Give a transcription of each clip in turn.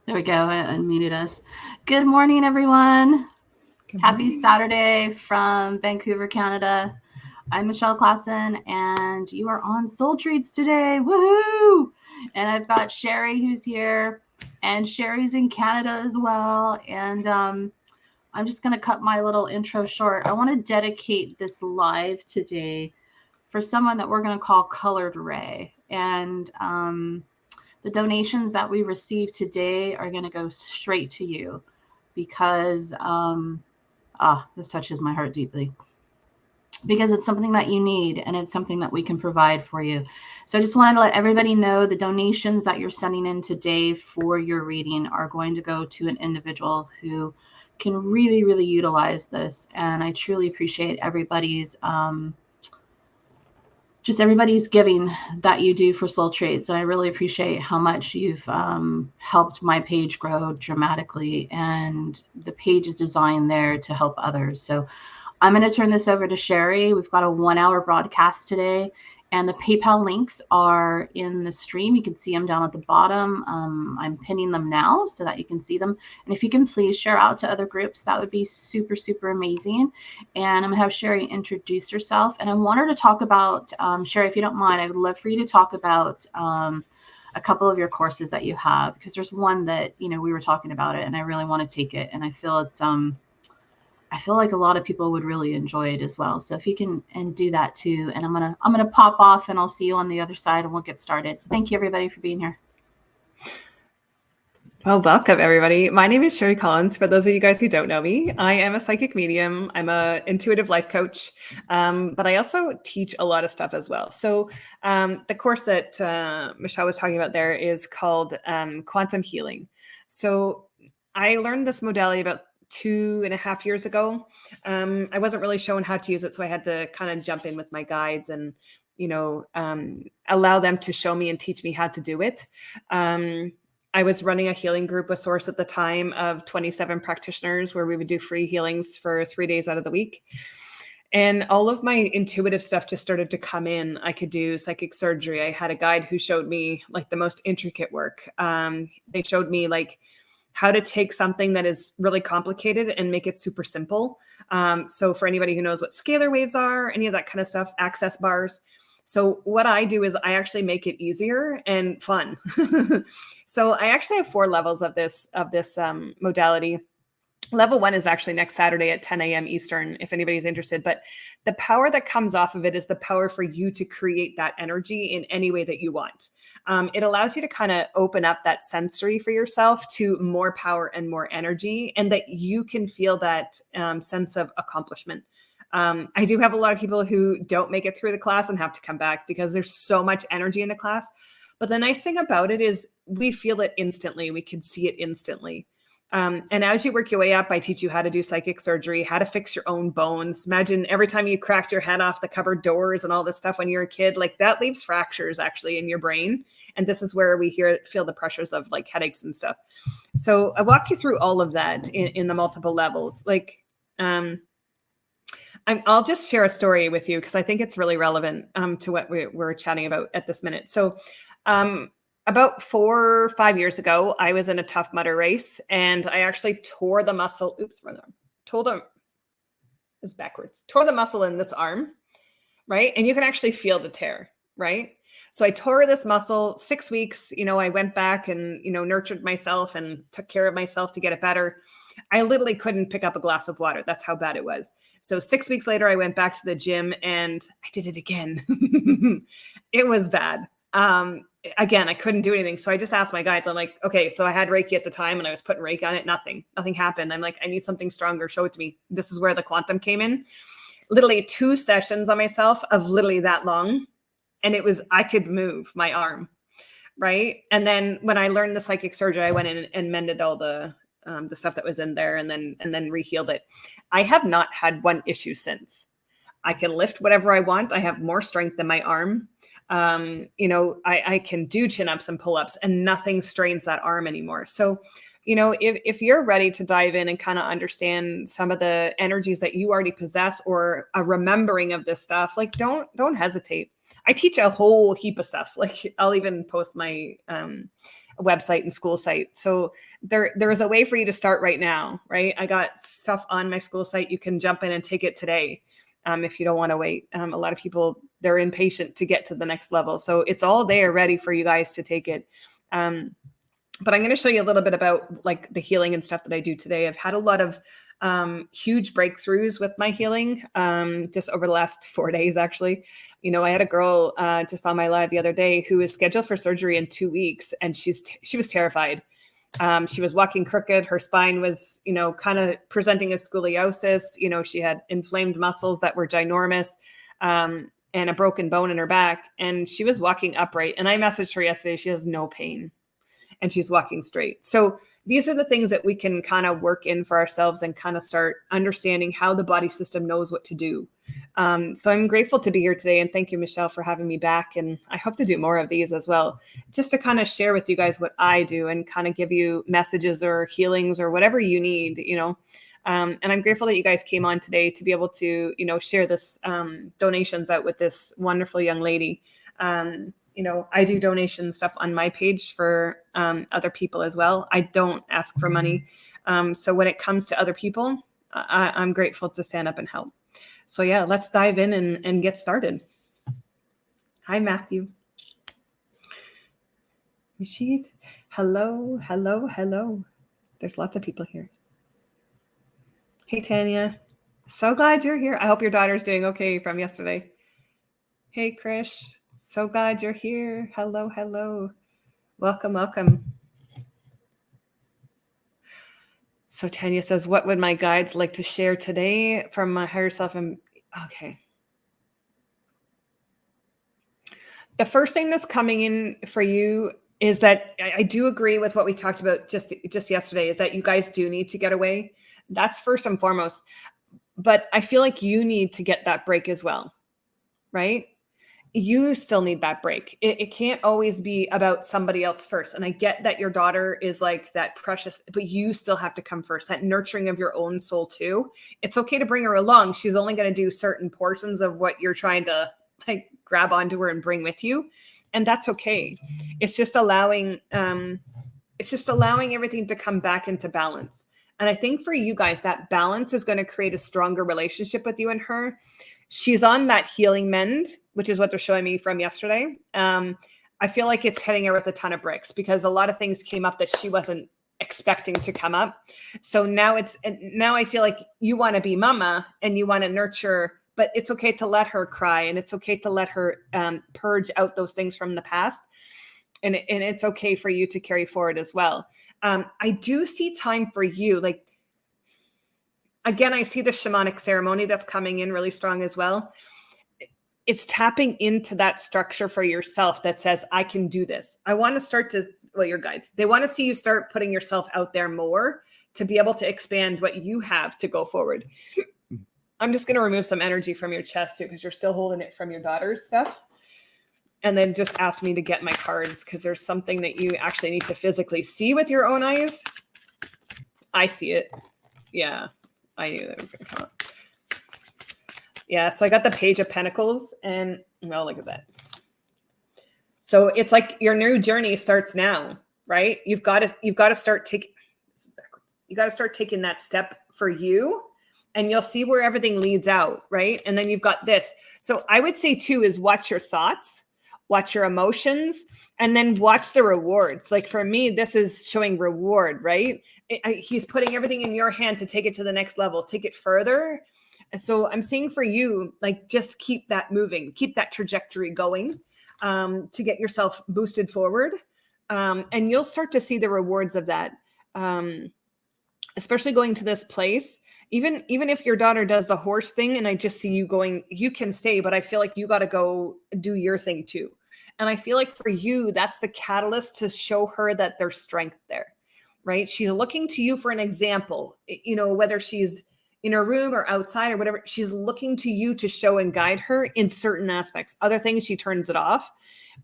There we go. I unmuted us. Good morning, everyone. Happy Saturday from Vancouver, Canada. I'm Michelle Clausen, and you are on Soul Treats today. Woohoo! And I've got Sheri who's here, and Sheri's in Canada as well. And I'm just going to cut my little intro short. I want to dedicate this live today for someone that we're going to call Colored Ray. And the donations that we receive today are going to go straight to you because this touches my heart deeply. Because it's something that you need and it's something that we can provide for you. So I just wanted to let everybody know the donations that you're sending in today for your reading are going to go to an individual who can really, really utilize this. And I truly appreciate everybody's everybody's giving that you do for Soul Trades. And I really appreciate how much you've helped my page grow dramatically. And the page is designed there to help others. So I'm going to turn this over to Sheri. We've got a 1-hour broadcast today, and the PayPal links are in the stream. You can see them down at the bottom. I'm pinning them now so that you can see them. And if you can please share out to other groups, that would be super, super amazing. And I'm going to have Sheri introduce herself. And I want her to talk about, Sheri, if you don't mind, I would love for you to talk about a couple of your courses that you have, because there's one that, we were talking about it, and I really want to take it. And I feel it's I feel like a lot of people would really enjoy it as well. So if you can and do that too, and I'm gonna pop off, and I'll see you on the other side, and we'll get started. Thank you everybody for being here. Well, welcome everybody. My name is Sheri Collins. For those of you guys who don't know me, I am a psychic medium. I'm a intuitive life coach, but I also teach a lot of stuff as well. So the course that Michelle was talking about there is called quantum healing. So I learned this modality about 2.5 years ago. I wasn't really shown how to use it, so I had to kind of jump in with my guides and allow them to show me and teach me how to do it. I was running a healing group with Source at the time of 27 practitioners where we would do free healings for 3 days out of the week. And all of my intuitive stuff just started to come in. I could do psychic surgery. I had a guide who showed me like the most intricate work. They showed me like how to take something that is really complicated and make it super simple. So for anybody who knows what scalar waves are, any of that kind of stuff, access bars. So what I do is I actually make it easier and fun. So I actually have 4 levels of this modality. Level 1 is actually next Saturday at 10 a.m. Eastern, if anybody's interested. But the power that comes off of it is the power for you to create that energy in any way that you want. It allows you to kind of open up that sensory for yourself to more power and more energy, and that you can feel that sense of accomplishment. I do have a lot of people who don't make it through the class and have to come back because there's so much energy in the class. But the nice thing about it is we feel it instantly. We can see it instantly. And as you work your way up, I teach you how to do psychic surgery, how to fix your own bones. Imagine every time you cracked your head off the cupboard doors and all this stuff when you're a kid, like that leaves fractures actually in your brain. And this is where we feel the pressures of like headaches and stuff. So I walk you through all of that in the multiple levels. Like, I'll just share a story with you because I think it's really relevant to what we're chatting about at this minute. So about 4 or 5 years ago, I was in a Tough Mudder race and I actually tore the muscle. Tore the muscle in this arm, right? And you can actually feel the tear, right? So I tore this muscle 6 weeks. I went back and, nurtured myself and took care of myself to get it better. I literally couldn't pick up a glass of water. That's how bad it was. So 6 weeks later, I went back to the gym and I did it again. It was bad. Again, I couldn't do anything. So I just asked my guides, I'm like, okay, so I had Reiki at the time and I was putting Reiki on it. Nothing happened. I'm like, I need something stronger. Show it to me. This is where the quantum came in. Literally 2 sessions on myself of literally that long. And I could move my arm. Right. And then when I learned the psychic surgery, I went in and mended all the stuff that was in there and then re-healed it. I have not had one issue since. I can lift whatever I want. I have more strength than my arm. I can do chin-ups and pull-ups and nothing strains that arm anymore. So, if you're ready to dive in and kind of understand some of the energies that you already possess or a remembering of this stuff, like don't hesitate. I teach a whole heap of stuff. Like I'll even post my website and school site. So there is a way for you to start right now, right? I got stuff on my school site. You can jump in and take it today. If you don't want to wait. A lot of people, they're impatient to get to the next level. So it's all there ready for you guys to take it. But I'm going to show you a little bit about like the healing and stuff that I do today. I've had a lot of huge breakthroughs with my healing just over the last 4 days, actually. I had a girl just on my live the other day who was scheduled for surgery in 2 weeks, and she was terrified. She was walking crooked. Her spine was, kind of presenting as scoliosis. She had inflamed muscles that were ginormous and a broken bone in her back. And she was walking upright. And I messaged her yesterday. She has no pain and she's walking straight. So these are the things that we can kind of work in for ourselves and kind of start understanding how the body system knows what to do. So I'm grateful to be here today. And thank you, Michelle, for having me back. And I hope to do more of these as well, just to kind of share with you guys what I do and kind of give you messages or healings or whatever you need, and I'm grateful that you guys came on today to be able to, share this donations out with this wonderful young lady. I do donation stuff on my page for other people as well. I don't ask for money. So when it comes to other people, I'm grateful to stand up and help. So yeah, let's dive in and get started. Hi, Matthew. Rashid, hello. There's lots of people here. Hey, Tanya. So glad you're here. I hope your daughter's doing okay from yesterday. Hey, Krish. So glad you're here. Hello, hello. Welcome, welcome. So Tanya says, what would my guides like to share today from my higher self? And okay. The first thing that's coming in for you is that I do agree with what we talked about just yesterday, is that you guys do need to get away. That's first and foremost. But I feel like you need to get that break as well, right? You still need that break. It can't always be about somebody else first. And I get that your daughter is like that precious, but you still have to come first, that nurturing of your own soul too. It's okay to bring her along. She's only going to do certain portions of what you're trying to like grab onto her and bring with you. And that's okay. It's just allowing everything to come back into balance. And I think for you guys, that balance is going to create a stronger relationship with you and her. She's on that healing mend, which is what they're showing me from yesterday. I feel like it's hitting her with a ton of bricks because a lot of things came up that she wasn't expecting to come up. So now I feel like you want to be mama and you want to nurture, but it's okay to let her cry and it's okay to let her purge out those things from the past. And it's okay for you to carry forward as well. I do see time for you. Like, again, I see the shamanic ceremony that's coming in really strong as well. It's tapping into that structure for yourself that says, I can do this. I want to start to, well, your guides, they want to see you start putting yourself out there more to be able to expand what you have to go forward. I'm just going to remove some energy from your chest too, because you're still holding it from your daughter's stuff. And then just ask me to get my cards because there's something that you actually need to physically see with your own eyes. I see it. Yeah, I knew that was going to come up. Yeah, so I got the Page of Pentacles and, well, look at that. So it's like your new journey starts now, right? You've got to start taking, you got to start taking that step for you and you'll see where everything leads out, right? And then you've got this. So I would say too is watch your thoughts, watch your emotions, and then watch the rewards. Like for me, this is showing reward, right? He's putting everything in your hand to take it to the next level, take it further. And so I'm saying for you, like, just keep that moving, keep that trajectory going to get yourself boosted forward. And you'll start to see the rewards of that, especially going to this place. Even if your daughter does the horse thing and I just see you going, you can stay, but I feel like you got to go do your thing too. And I feel like for you, that's the catalyst to show her that there's strength there, right? She's looking to you for an example, you know, whether she's in her room or outside or whatever, she's looking to you to show and guide her in certain aspects. Other things, she turns it off.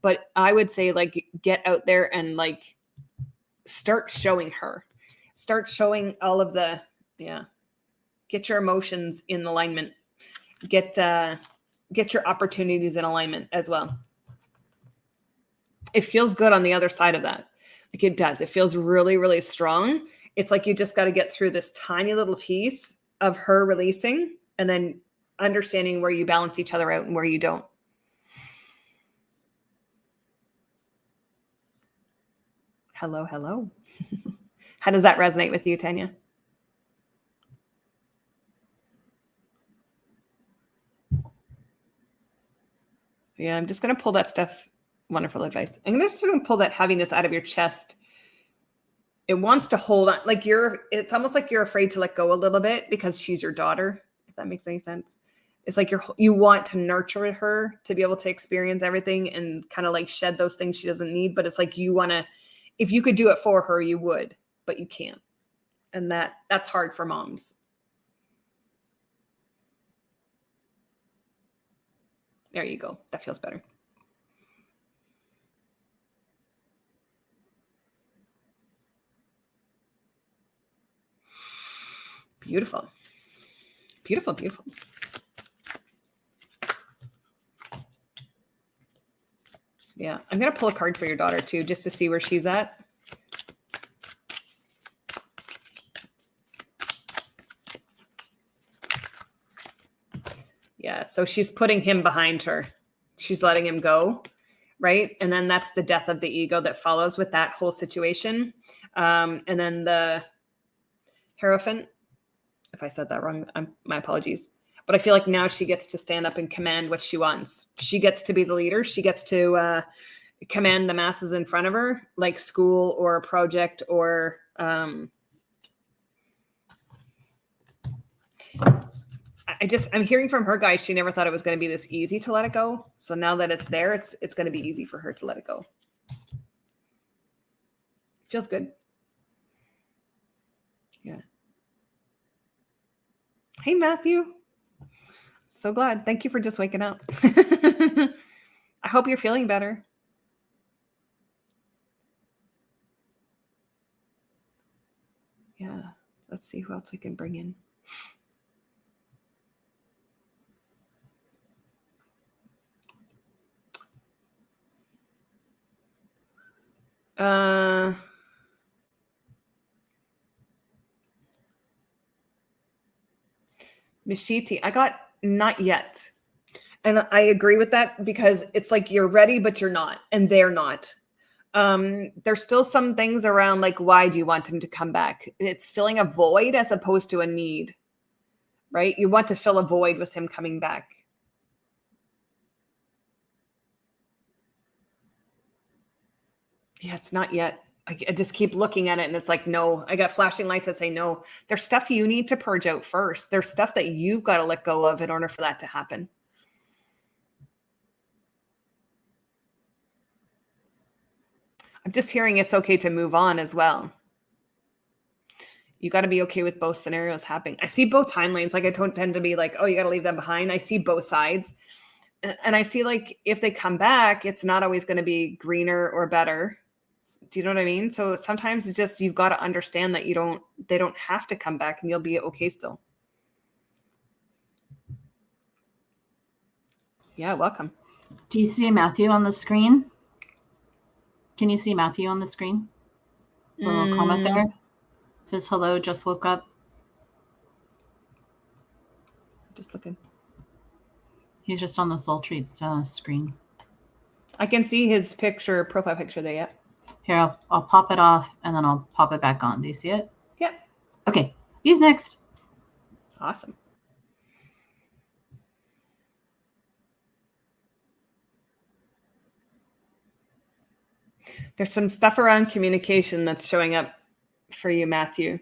But I would say, like, get out there and like start showing her, start showing all of the, get your emotions in alignment, get your opportunities in alignment as well. It feels good on the other side of that. Like it does. It feels really, really strong. It's like you just got to get through this tiny little piece of her releasing and then understanding where you balance each other out and where you don't. Hello, hello. How does that resonate with you, Tanya? Yeah, I'm just going to pull that stuff. Wonderful advice. I'm just going to pull that heaviness out of your chest. It wants to hold on. Like it's almost like you're afraid to let go a little bit because she's your daughter, if that makes any sense. It's like you want to nurture her to be able to experience everything and kind of like shed those things she doesn't need. But it's like you want to, if you could do it for her, you would, but you can't. And that's hard for moms. There you go. That feels better. Beautiful. Beautiful, beautiful. Yeah, I'm going to pull a card for your daughter too, just to see where she's at. Yeah, so she's putting him behind her. She's letting him go, right? And then that's the death of the ego that follows with that whole situation. And then the Hierophant. If I said that wrong, my apologies. But I feel like now she gets to stand up and command what she wants. She gets to be the leader. She gets to command the masses in front of her, like school or a project or I'm hearing from her, guys, she never thought it was going to be this easy to let it go. So now that it's there, it's going to be easy for her to let it go. Feels good. Yeah. Hey, Matthew. So glad. Thank you for just waking up. I hope you're feeling better. Yeah. Let's see who else we can bring in. Nishiti, I got not yet. And I agree with that because it's like you're ready, but you're not, and they're not. There's still some things around like, why do you want him to come back? It's filling a void as opposed to a need, right? You want to fill a void with him coming back. Yeah, it's not yet. I just keep looking at it and it's like, no, I got flashing lights that say no. There's stuff you need to purge out first. There's stuff that you've got to let go of in order for that to happen. I'm just hearing it's okay to move on as well. You got to be okay with both scenarios happening. I see both timelines. Like I don't tend to be like, oh, you got to leave them behind. I see both sides. And I see like if they come back, it's not always going to be greener or better. Do you know what I mean? So sometimes it's just, you've got to understand that they don't have to come back and you'll be okay still. Yeah, welcome. Do you see Matthew on the screen? Can you see Matthew on the screen? The little comment there. It says, hello, just woke up. Just looking. He's just on the Soul Treats screen. I can see his picture, profile picture there, yeah. Here, I'll pop it off and then I'll pop it back on. Do you see it? Yeah. Okay. He's next. Awesome. There's some stuff around communication that's showing up for you, Matthew.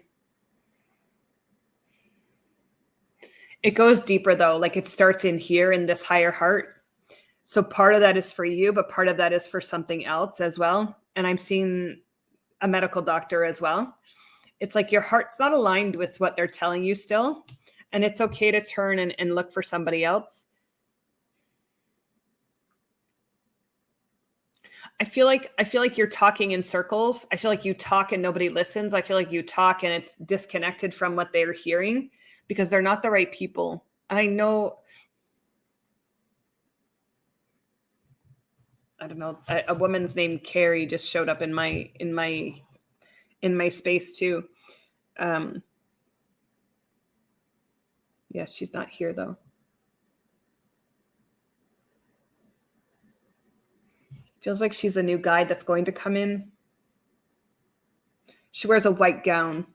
It goes deeper though. Like it starts in here in this higher heart. So part of that is for you, but part of that is for something else as well. And I'm seeing a medical doctor as well. It's like your heart's not aligned with what they're telling you still. And it's okay to turn and look for somebody else. I feel like you're talking in circles. I feel like you talk and nobody listens. I feel like you talk and it's disconnected from what they're hearing because they're not the right people. I know, I don't know, a woman's named Carrie just showed up in my space too. Yeah, she's not here though. Feels like she's a new guide that's going to come in. She wears a white gown.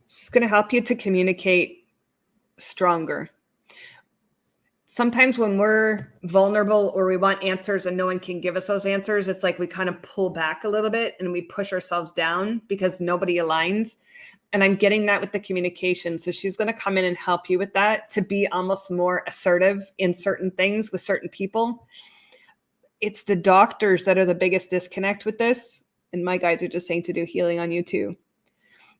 She's going to help you to communicate stronger. Sometimes when we're vulnerable or we want answers and no one can give us those answers, it's like we kind of pull back a little bit and we push ourselves down because nobody aligns. And I'm getting that with the communication. So she's going to come in and help you with that, to be almost more assertive in certain things with certain people. It's the doctors that are the biggest disconnect with this. And my guides are just saying to do healing on you too.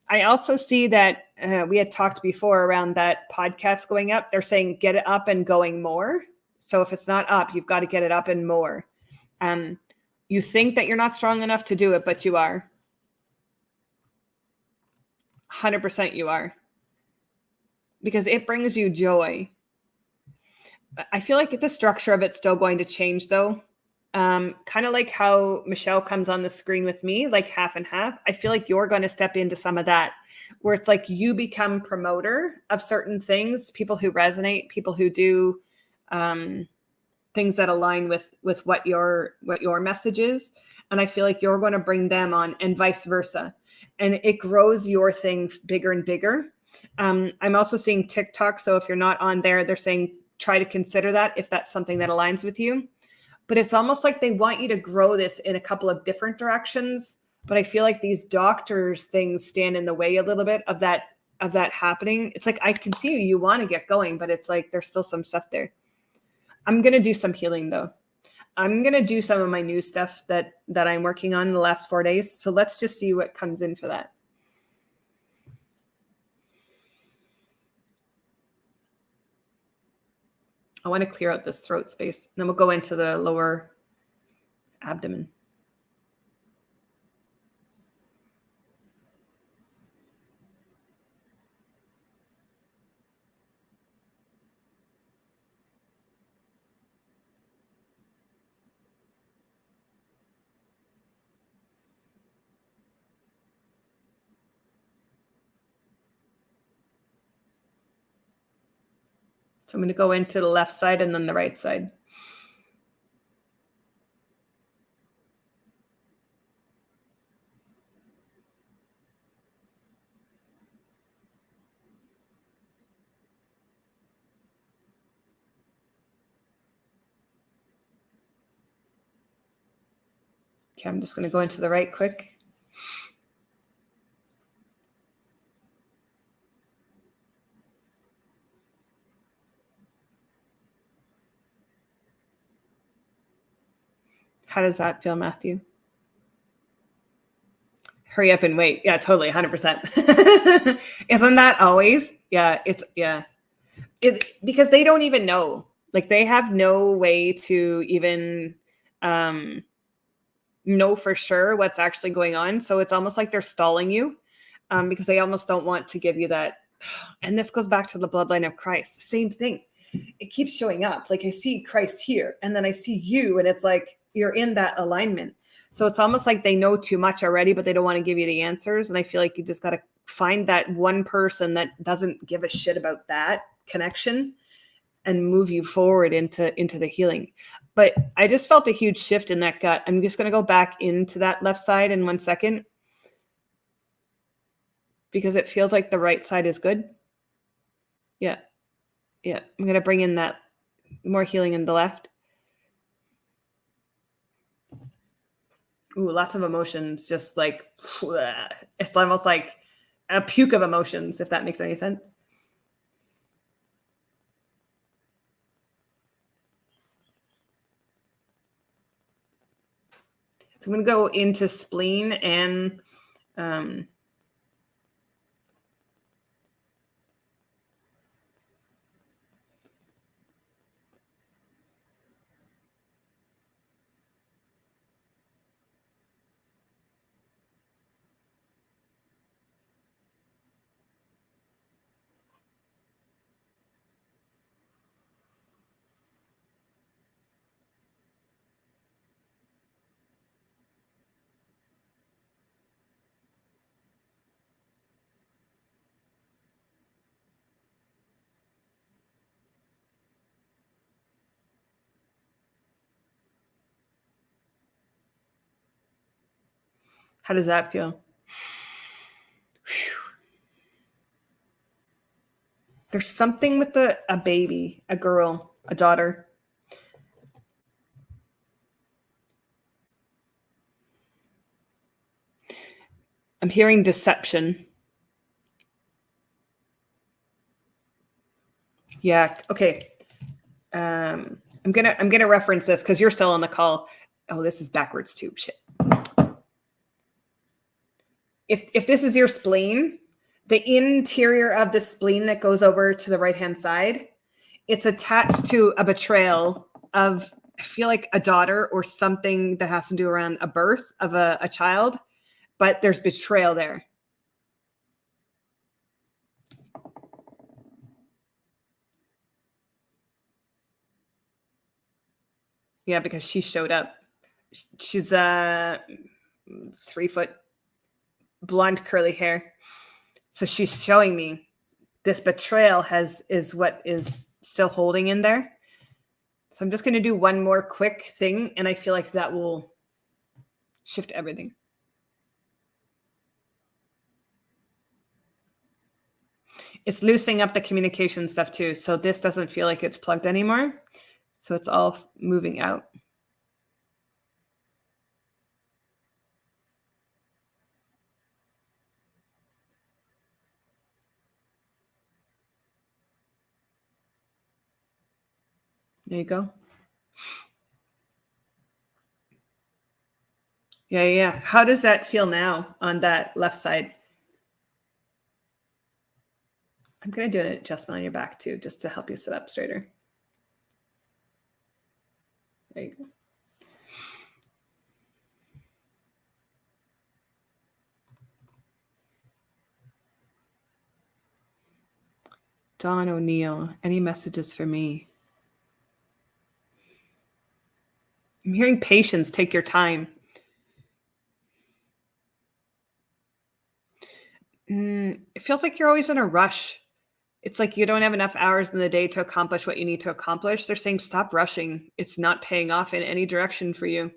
I also see that we had talked before around that podcast going up. They're saying get it up and going more. So if it's not up, you've got to get it up and more. You think that you're not strong enough to do it, but you are. 100% you are. Because it brings you joy. I feel like the structure of it's still going to change though. Kind of like how Michelle comes on the screen with me, like half and half. I feel like you're going to step into some of that where it's like you become promoter of certain things, people who resonate, people who do things that align with what your message is. And I feel like you're going to bring them on, and vice versa. And it grows your thing bigger and bigger. I'm also seeing TikTok. So if you're not on there, they're saying try to consider that if that's something that aligns with you. But it's almost like they want you to grow this in a couple of different directions. But I feel like these doctors things stand in the way a little bit of that happening. It's like, I can see you want to get going, but it's like there's still some stuff there. I'm going to do some healing though. I'm going to do some of my new stuff that I'm working on the last 4 days. So let's just see what comes in for that. I want to clear out this throat space. And then we'll go into the lower abdomen. So I'm going to go into the left side and then the right side. Okay, I'm just going to go into the right quick. How does that feel, Matthew? Hurry up and wait. Yeah, totally. 100%. Isn't that always? Yeah, because they don't even know. Like, they have no way to even know for sure what's actually going on. So it's almost like they're stalling you because they almost don't want to give you that. And this goes back to the bloodline of Christ. Same thing. It keeps showing up. Like, I see Christ here and then I see you, and it's like you're in that alignment. So it's almost like they know too much already, but they don't want to give you the answers. And I feel like you just got to find that one person that doesn't give a shit about that connection and move you forward into the healing. But I just felt a huge shift in that gut. I'm just going to go back into that left side in 1 second because it feels like the right side is good. Yeah. Yeah. I'm going to bring in that more healing in the left. Ooh, lots of emotions, just like, it's almost like a puke of emotions, if that makes any sense. So I'm going to go into spleen and how does that feel? Whew. There's something with a baby, a girl, a daughter. I'm hearing deception. Yeah. Okay. I'm gonna reference this because you're still on the call. Oh, this is backwards too. Shit. If this is your spleen, the interior of the spleen that goes over to the right-hand side, it's attached to a betrayal of, I feel like, a daughter or something that has to do around a birth of a child, but there's betrayal there. Yeah, because she showed up. She's 3 foot, blonde curly hair. So she's showing me this betrayal is what is still holding in there. So I'm just going to do one more quick thing, and I feel like that will Shift everything. It's loosening up the communication stuff too. So this doesn't feel like it's plugged anymore. So it's all moving out. There you go. Yeah. How does that feel now on that left side? I'm going to do an adjustment on your back too, just to help you sit up straighter. There you go. Dawn O'Neill, any messages for me? I'm hearing patience, take your time. It feels like you're always in a rush. It's like you don't have enough hours in the day to accomplish what you need to accomplish. They're saying stop rushing. It's not paying off in any direction for you.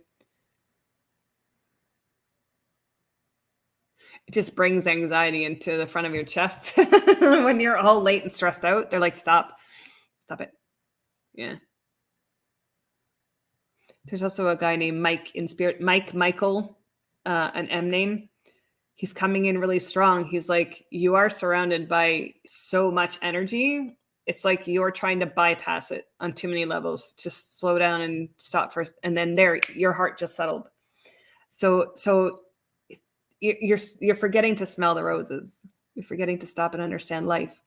It just brings anxiety into the front of your chest. When you're all late and stressed out, they're like, stop it. Yeah. There's also a guy named Mike in spirit, Michael, an M name. He's coming in really strong. He's like, you are surrounded by so much energy. It's like you're trying to bypass it on too many levels. Just slow down and stop first. And then your heart just settled. So you're forgetting to smell the roses. You're forgetting to stop and understand life.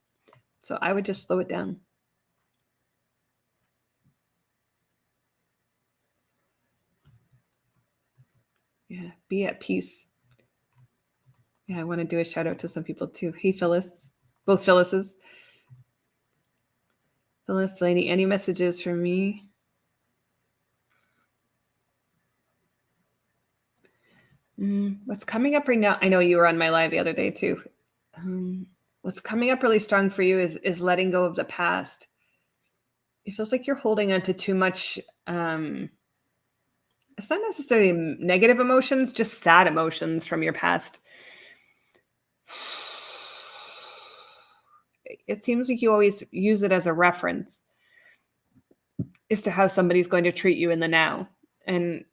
So I would just slow it down. Yeah, be at peace. Yeah, I want to do a shout out to some people too. Hey, Phyllis. Both Phyllises. Phyllis, Delaney, any messages for me? What's coming up right now? I know you were on my live the other day too. What's coming up really strong for you is letting go of the past. It feels like you're holding on to too much. It's not necessarily negative emotions, just sad emotions from your past. It seems like you always use it as a reference as to how somebody's going to treat you in the now. And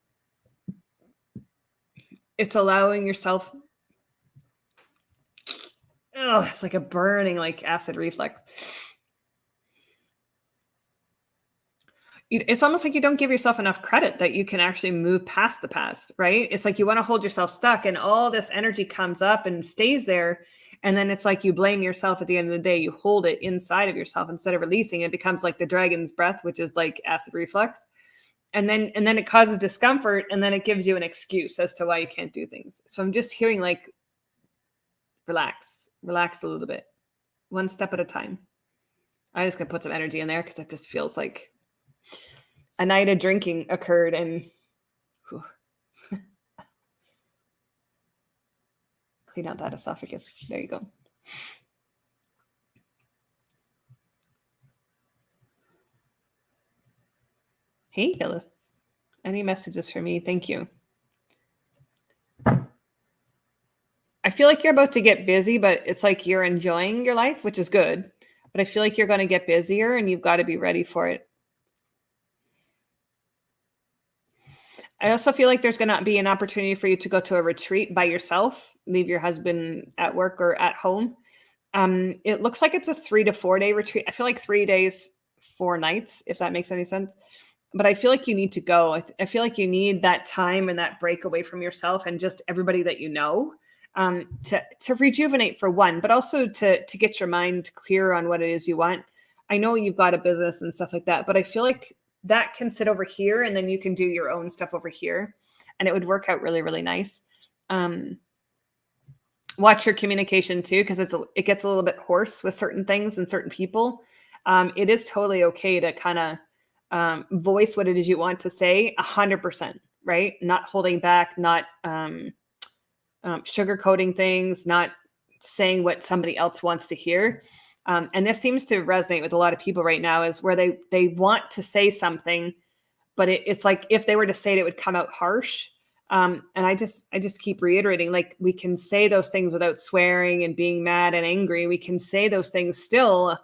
it's allowing yourself, it's like a burning, like acid reflux. It's almost like you don't give yourself enough credit that you can actually move past the past, right? It's like you want to hold yourself stuck and all this energy comes up and stays there. And then it's like you blame yourself at the end of the day. You hold it inside of yourself instead of releasing it. It becomes like the dragon's breath, which is like acid reflux. And then it causes discomfort, and then it gives you an excuse as to why you can't do things. So I'm just hearing like, relax a little bit, one step at a time. I'm just going to put some energy in there because it just feels like a night of drinking occurred and clean out that esophagus. There you go. Hey, Phyllis. Any messages for me? Thank you. I feel like you're about to get busy, but it's like you're enjoying your life, which is good. But I feel like you're going to get busier and you've got to be ready for it. I also feel like there's going to be an opportunity for you to go to a retreat by yourself, leave your husband at work or at home. It looks like it's a 3 to 4 day retreat. I feel like 3 days, 4 nights, if that makes any sense. But I feel like you need to go. I feel like you need that time and that break away from yourself and just everybody that you know, to rejuvenate for one, but also to get your mind clear on what it is you want. I know you've got a business and stuff like that, but I feel like that can sit over here and then you can do your own stuff over here and it would work out really, really nice. Watch your communication too, because it gets a little bit hoarse with certain things and certain people. It is totally okay to kind of voice what it is you want to say 100%, right? Not holding back, not sugarcoating things, not saying what somebody else wants to hear. And this seems to resonate with a lot of people right now, is where they want to say something, but it's like if they were to say it, it would come out harsh. And I just keep reiterating, like, we can say those things without swearing and being mad and angry. We can say those things still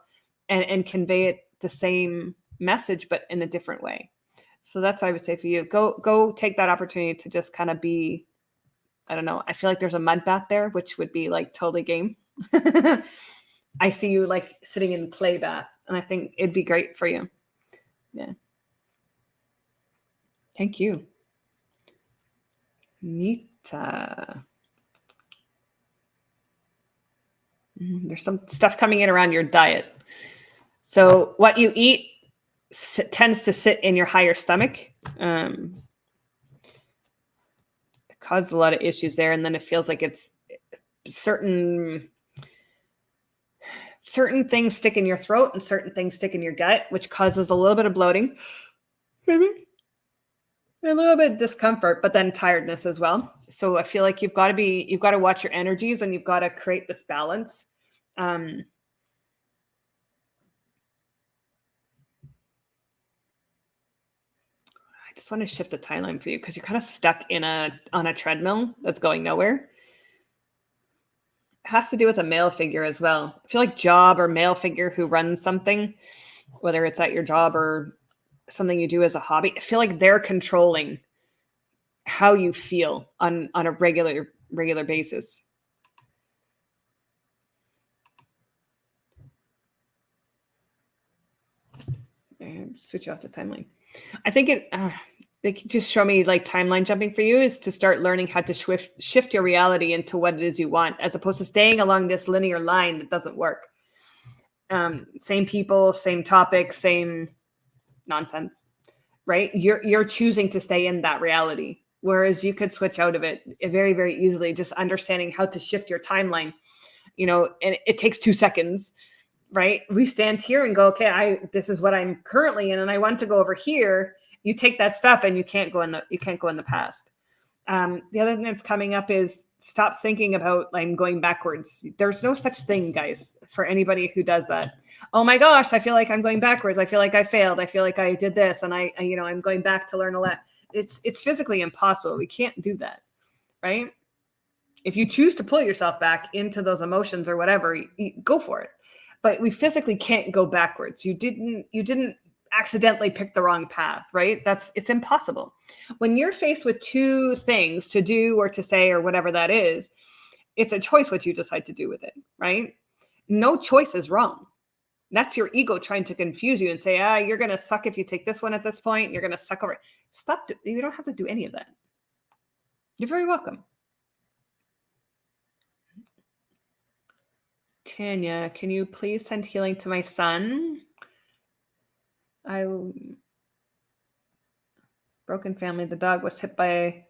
and convey it the same message, but in a different way. So that's what I would say for you. Go take that opportunity to just kind of be, I don't know. I feel like there's a mud bath there, which would be like totally game. I see you like sitting in clay bath, and I think it'd be great for you. Yeah. Thank you. Nita. There's some stuff coming in around your diet. So what you eat tends to sit in your higher stomach. It causes a lot of issues there, and then it feels like it's certain things stick in your throat and certain things stick in your gut, which causes a little bit of bloating, maybe a little bit of discomfort, but then tiredness as well. So I feel like you've got to watch your energies, and you've got to create this balance. I just want to shift the timeline for you because you're kind of stuck on a treadmill that's going nowhere. It has to do with a male figure as well. I feel like job or male figure who runs something, whether it's at your job or something you do as a hobby, I feel like they're controlling how you feel on a regular basis. Switch off the timeline. I think they can just show me like timeline jumping for you is to start learning how to shift your reality into what it is you want, as opposed to staying along this linear line that doesn't work. Same people, same topics, same nonsense, right? You're choosing to stay in that reality, whereas you could switch out of it very, very easily, just understanding how to shift your timeline, and it takes 2 seconds, right? We stand here and go, okay, this is what I'm currently in, and I want to go over here. You take that step and you can't go in the past. The other thing that's coming up is stop thinking about I'm going backwards. There's no such thing, guys, for anybody who does that. Oh my gosh, I feel like I'm going backwards. I feel like I failed. I feel like I did this, and I'm going back to learn a lot. It's physically impossible. We can't do that, right? If you choose to pull yourself back into those emotions or whatever, you go for it. But we physically can't go backwards. You didn't accidentally pick the wrong path, right? It's impossible. When you're faced with 2 things to do or to say or whatever that is, it's a choice what you decide to do with it, right? No choice is wrong. That's your ego trying to confuse you and say, you're going to suck if you take this one at this point. You're going to suck over. Stop. You don't have to do any of that. You're very welcome. Tanya, can you please send healing to my son? Broken family. The dog was hit by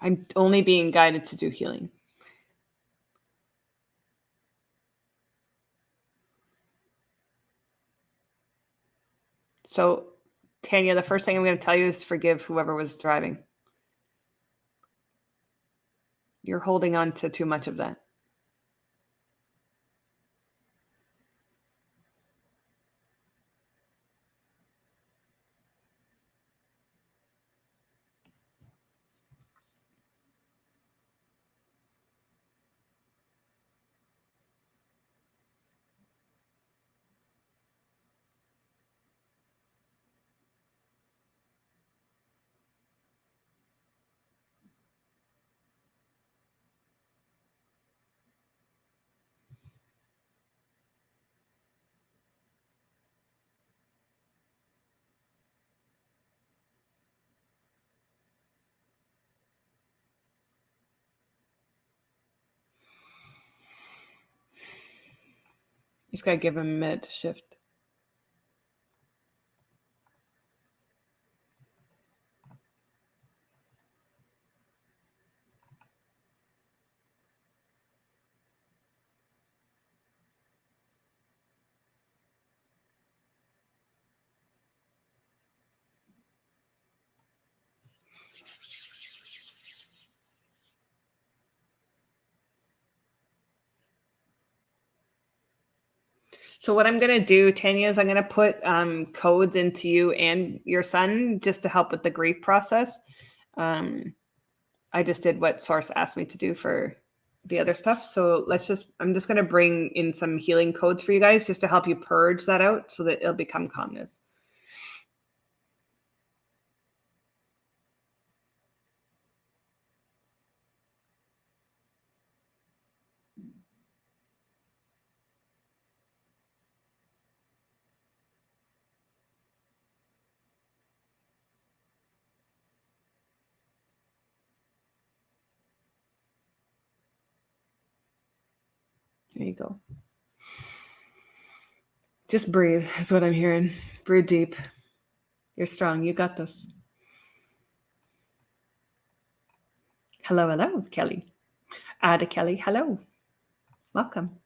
I'm only being guided to do healing. So, Tanya, the first thing I'm going to tell you is forgive whoever was driving. You're holding on to too much of that. You just got to give him a minute to shift. So what I'm going to do, Tanya, is I'm going to put codes into you and your son just to help with the grief process. I just did what Source asked me to do for the other stuff. So I'm just going to bring in some healing codes for you guys just to help you purge that out so that it'll become calmness. There you go. Just breathe is what I'm hearing. Breathe deep. You're strong. You got this. Hello, Kelly. Ada Kelly, hello. Welcome.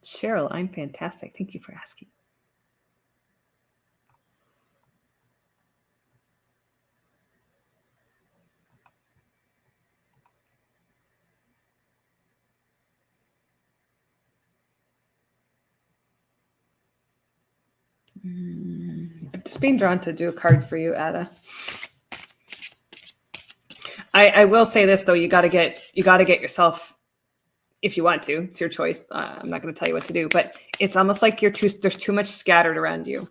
Cheryl, I'm fantastic. Thank you for asking. I'm just being drawn to do a card for you, Ada. I will say this though, you got to get yourself, if you want to, it's your choice. I'm not going to tell you what to do, but it's almost like there's too much scattered around you,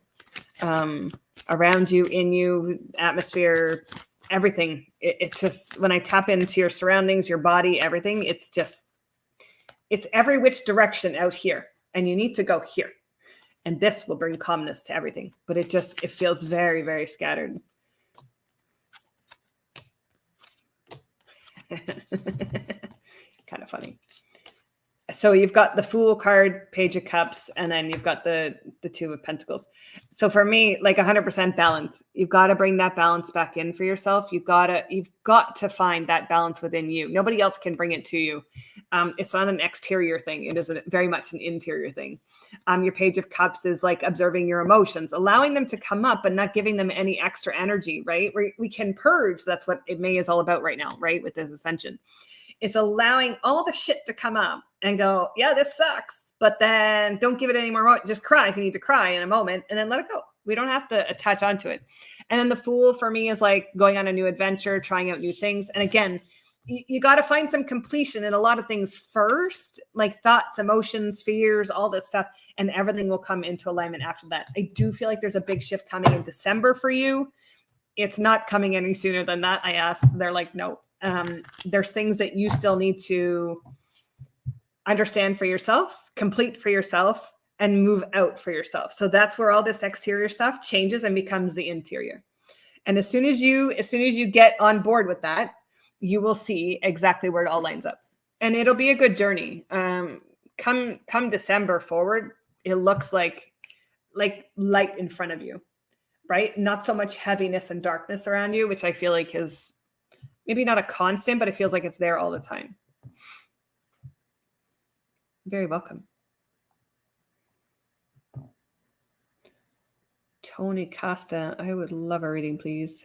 in you, atmosphere, everything. It's just, when I tap into your surroundings, your body, everything, it's every which direction out here, and you need to go here. And this will bring calmness to everything, but it feels very, very scattered. Kind of funny. So you've got the Fool card, Page of Cups, and then you've got the Two of Pentacles. So for me, like 100% balance. You've got to bring that balance back in for yourself. You've got to find that balance within you. Nobody else can bring it to you. It's not an exterior thing. It is very much an interior thing. Your Page of Cups is like observing your emotions, allowing them to come up, but not giving them any extra energy, right? We can purge. That's what May is all about right now, right? With this ascension. It's allowing all the shit to come up and go, yeah, this sucks. But then don't give it any more. Just cry if you need to cry in a moment and then let it go. We don't have to attach onto it. And then the Fool for me is like going on a new adventure, trying out new things. And again, you got to find some completion in a lot of things first, like thoughts, emotions, fears, all this stuff. And everything will come into alignment after that. I do feel like there's a big shift coming in December for you. It's not coming any sooner than that. I asked. They're like, no. There's things that you still need to understand for yourself, complete for yourself, and move out for yourself. So that's where all this exterior stuff changes and becomes the interior. And as soon as you get on board with that, you will see exactly where it all lines up. And it'll be a good journey. Come December forward, it looks like light in front of you, right? Not so much heaviness and darkness around you, which I feel like is maybe not a constant, but it feels like it's there all the time. Very welcome. Tony Costa, I would love a reading, please.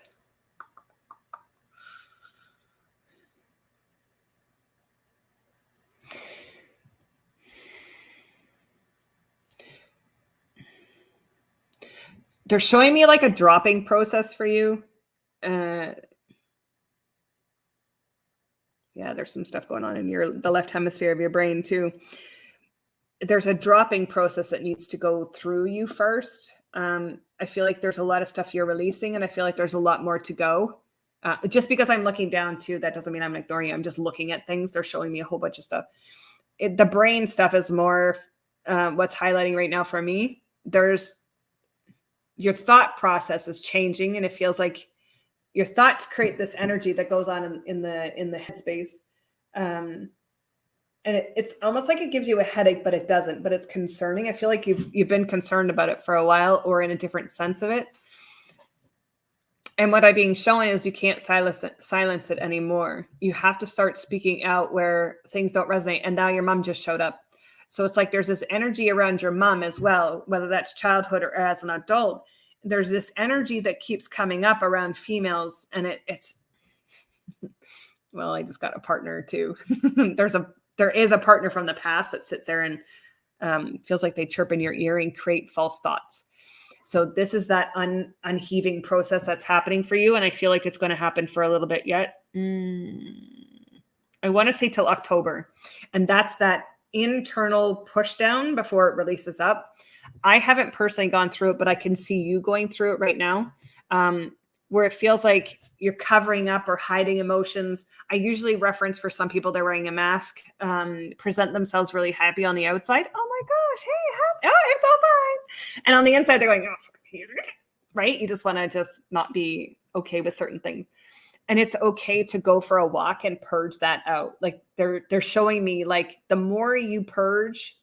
They're showing me like a dropping process for you. Yeah, there's some stuff going on in the left hemisphere of your brain too. There's a dropping process that needs to go through you first. I feel like there's a lot of stuff you're releasing, and I feel like there's a lot more to go. Just because I'm looking down too, that doesn't mean I'm ignoring you. I'm just looking at things. They're showing me a whole bunch of stuff. The brain stuff is more what's highlighting right now for me. Your thought process is changing, and it feels like your thoughts create this energy that goes on in the headspace. And it's almost like it gives you a headache, but it doesn't, but it's concerning. I feel like you've been concerned about it for a while, or in a different sense of it. And what I'm being shown is you can't silence it anymore. You have to start speaking out where things don't resonate. And now your mom just showed up. So it's like there's this energy around your mom as well, whether that's childhood or as an adult. There's this energy that keeps coming up around females, and it's well, I just got a partner too. There is a partner from the past that sits there and feels like they chirp in your ear and create false thoughts. So this is that unheaving process that's happening for you. And I feel like it's going to happen for a little bit yet. I want to say till October. And that's that internal push down before it releases up. I haven't personally gone through it, but I can see you going through it right now, where it feels like you're covering up or hiding emotions. I usually reference for some people, they're wearing a mask, present themselves really happy on the outside. Oh my gosh, hey, it's all fine. And on the inside, they're going, oh, right? You just want to just not be okay with certain things. And it's okay to go for a walk and purge that out. Like they're showing me, like, the more you purge,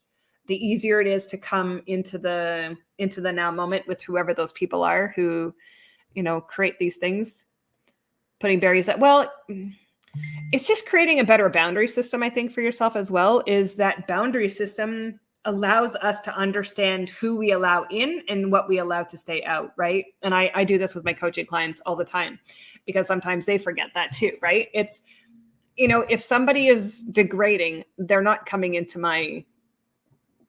the easier it is to come into the now moment with whoever those people are who, create these things, putting barriers that, well, it's just creating a better boundary system, I think, for yourself as well. Is that boundary system allows us to understand who we allow in and what we allow to stay out, right? And I do this with my coaching clients all the time, because sometimes they forget that too, right? It's, if somebody is degrading, they're not coming into my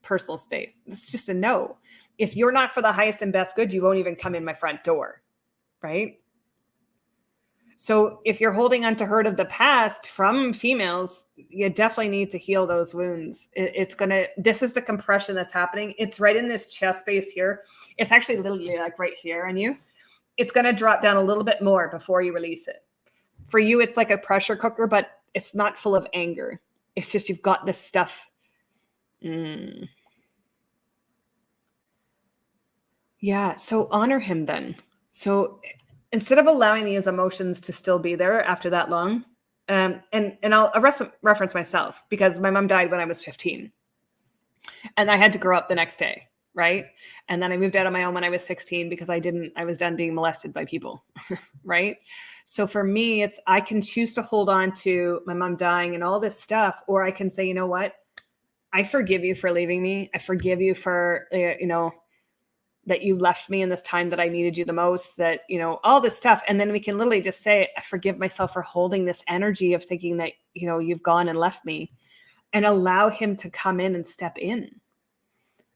personal space. It's just a no. If you're not for the highest and best good, you won't even come in my front door, right? So if you're holding on to hurt of the past from females, you definitely need to heal those wounds. This is the compression that's happening. It's right in this chest space here. It's actually literally like right here on you. It's going to drop down a little bit more before you release it. For you, it's like a pressure cooker, but it's not full of anger. It's just, you've got this stuff. Yeah. So honor him then. So instead of allowing these emotions to still be there after that long, and I'll reference myself, because my mom died when I was 15 and I had to grow up the next day. Right. And then I moved out on my own when I was 16 because I was done being molested by people. Right. So for me, I can choose to hold on to my mom dying and all this stuff, or I can say, you know what? I forgive you for leaving me. I forgive you for, that you left me in this time that I needed you the most, that, all this stuff. And then we can literally just say, I forgive myself for holding this energy of thinking that, you've gone and left me, and allow him to come in and step in.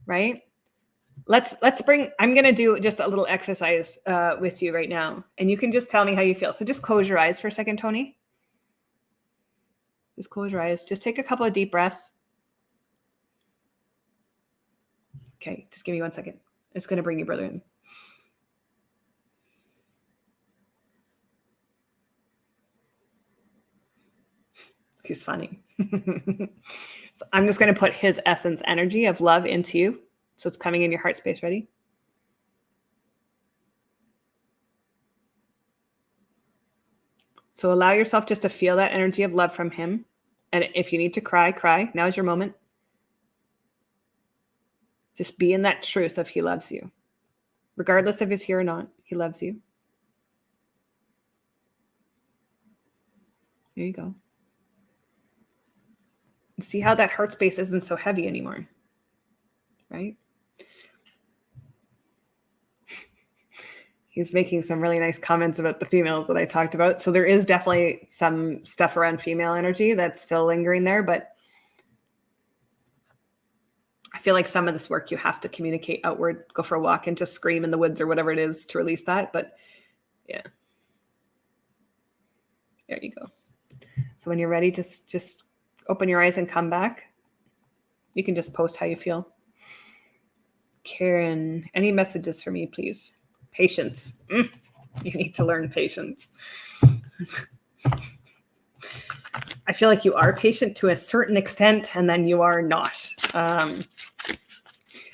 Right. I'm going to do just a little exercise with you right now. And you can just tell me how you feel. So just close your eyes for a second, Tony. Just close your eyes. Just take a couple of deep breaths. Okay. Just give me 1 second. It's going to bring your brother in. He's funny. So I'm just going to put his essence energy of love into you. So it's coming in your heart space. Ready? So allow yourself just to feel that energy of love from him. And if you need to cry, cry. Now is your moment. Just be in that truth of he loves you. Regardless if he's here or not, he loves you. There you go. See how that heart space isn't so heavy anymore, right? He's making some really nice comments about the females that I talked about. So there is definitely some stuff around female energy that's still lingering there, but I feel like some of this work you have to communicate outward, go for a walk and just scream in the woods or whatever it is to release that. But yeah, there you go. So when you're ready, just open your eyes and come back. You can just post how you feel. Karen, any messages for me, please? Patience. You need to learn patience. I feel like you are patient to a certain extent, and then you are not.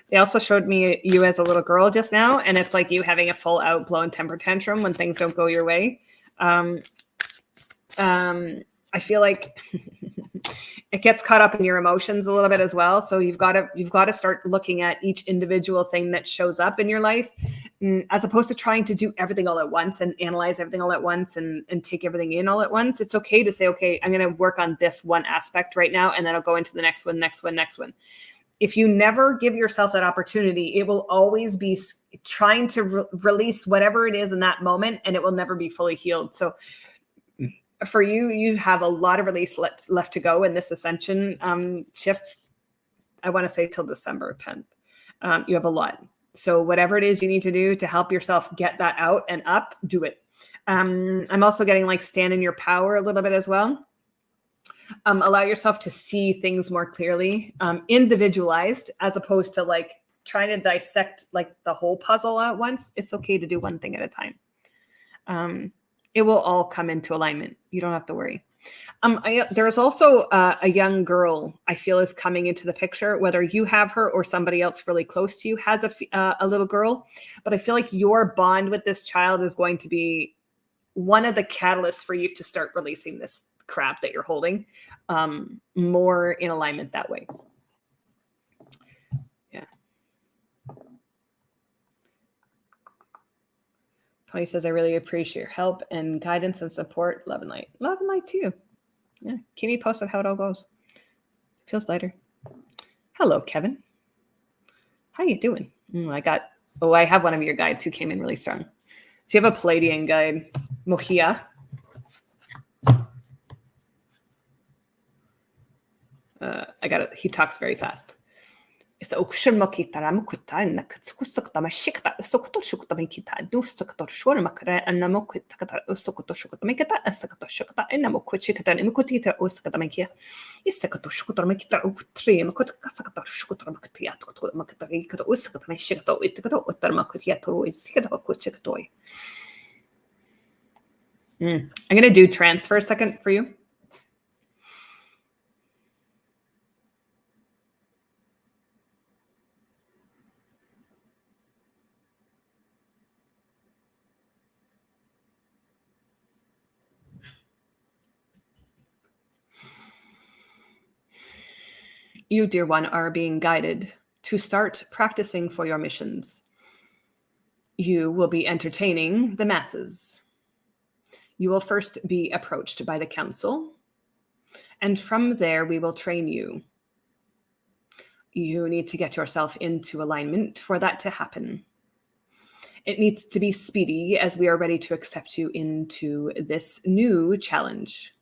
They also showed me you as a little girl just now, and it's like you having a full out blown temper tantrum when things don't go your way. I feel like it gets caught up in your emotions a little bit as well. So you've got to start looking at each individual thing that shows up in your life, as opposed to trying to do everything all at once and analyze everything all at once and take everything in all at once. It's okay to say, okay, I'm going to work on this one aspect right now, and then I'll go into the next one. If you never give yourself that opportunity, it will always be trying to release whatever it is in that moment, and it will never be fully healed. So For you, you have a lot of release left to go in this ascension shift. I want to say till December 10th. You have a lot. So whatever it is you need to do to help yourself get that out and up, do it. I'm also getting like stand in your power a little bit as well. Allow yourself to see things more clearly, individualized, as opposed to like trying to dissect like the whole puzzle at once. It's okay to do one thing at a time. It will all come into alignment. You don't have to worry. There's also a young girl I feel is coming into the picture, whether you have her or somebody else really close to you has a little girl. But I feel like your bond with this child is going to be one of the catalysts for you to start releasing this crap that you're holding more in alignment that way. Yeah. Tony says, I really appreciate your help and guidance and support. Love and light. Love and light to you. Yeah. Keep me posted how it all goes. Feels lighter. Hello, Kevin. How you doing? I have one of your guides who came in really strong. So you have a Palladian guide, Mohia. I got it. He talks very fast. So I'm going to do trance for a second for you. You, dear one, are being guided to start practicing for your missions. You will be entertaining the masses. You will first be approached by the council, and from there we will train you. You need to get yourself into alignment for that to happen. It needs to be speedy as we are ready to accept you into this new challenge.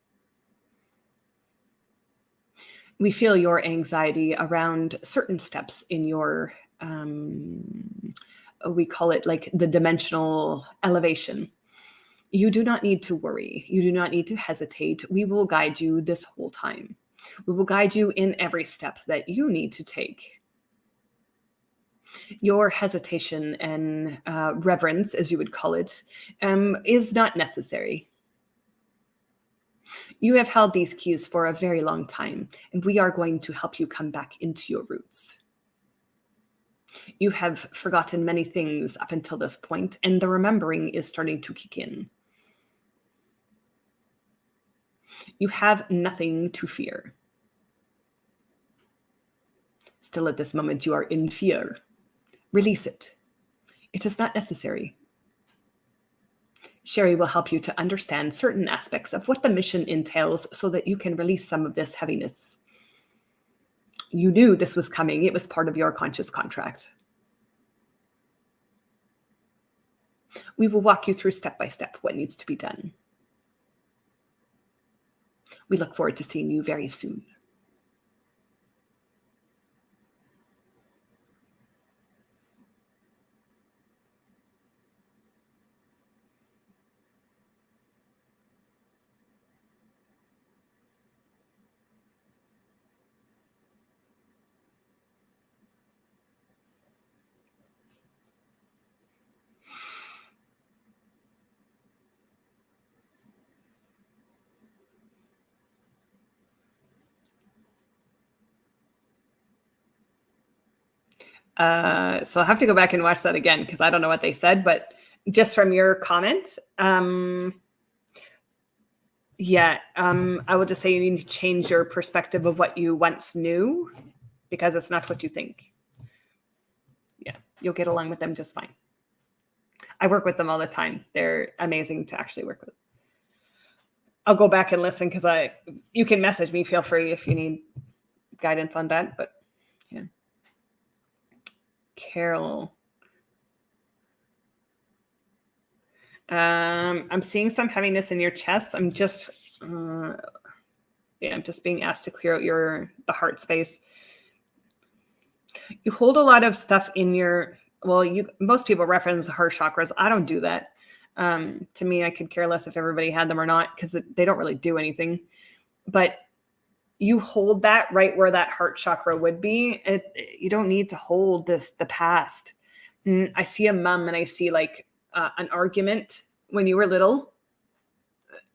We feel your anxiety around certain steps in your, we call it like the dimensional elevation. You do not need to worry. You do not need to hesitate. We will guide you this whole time. We will guide you in every step that you need to take. Your hesitation and reverence, as you would call it, is not necessary. You have held these keys for a very long time, and we are going to help you come back into your roots. You have forgotten many things up until this point, and the remembering is starting to kick in. You have nothing to fear. Still at this moment, you are in fear. Release it. It is not necessary. Sheri will help you to understand certain aspects of what the mission entails so that you can release some of this heaviness. You knew this was coming. It was part of your conscious contract. We will walk you through step by step what needs to be done. We look forward to seeing you very soon. So I'll have to go back and watch that again because I don't know what they said, but just from your comment, I will just say you need to change your perspective of what you once knew because it's not what you think. Yeah, you'll get along with them just fine. I work with them all the time. They're amazing to actually work with. I'll go back and listen because you can message me. Feel free if you need guidance on that, but yeah. Carol. I'm seeing some heaviness in your chest. I'm just Yeah, I'm just being asked to clear out the heart space. You hold a lot of stuff in your, most people reference the heart chakras. I don't do that. To me, I could care less if everybody had them or not, because they don't really do anything. But you hold that right where that heart chakra would be. You don't need to hold the past. I see a mom and I see like an argument when you were little.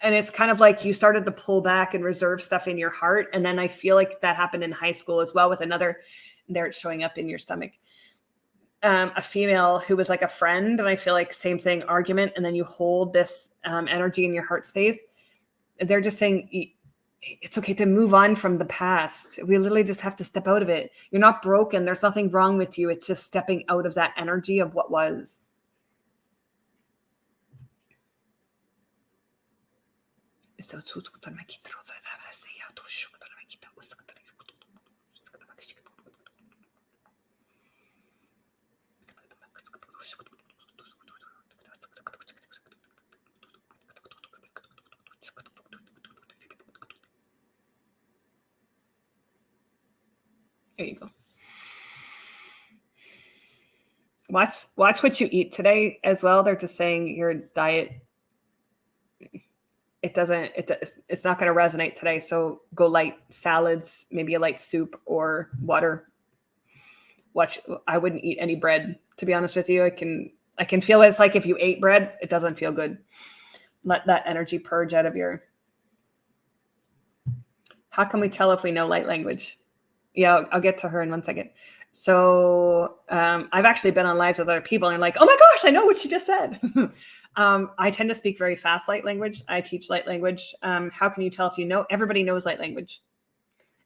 And it's kind of like you started to pull back and reserve stuff in your heart. And then I feel like that happened in high school as well with another, there it's showing up in your stomach. A female who was like a friend. And I feel like same thing, argument. And then you hold this energy in your heart space. They're just saying it's okay to move on from the past. We literally just have to step out of it. You're not broken. There's nothing wrong with you. It's just stepping out of that energy of what was. There you go. Watch what you eat today as well. They're just saying your diet, it's not going to resonate today. So go light, salads, maybe a light soup or water. I wouldn't eat any bread, to be honest with you. I can feel it's like if you ate bread, it doesn't feel good. Let that energy purge out of your. How can we tell if we know light language? Yeah, I'll get to her in 1 second. So I've actually been on lives with other people and I'm like, oh my gosh, I know what she just said. I tend to speak very fast light language. I teach light language. How can you tell if you know? Everybody knows light language.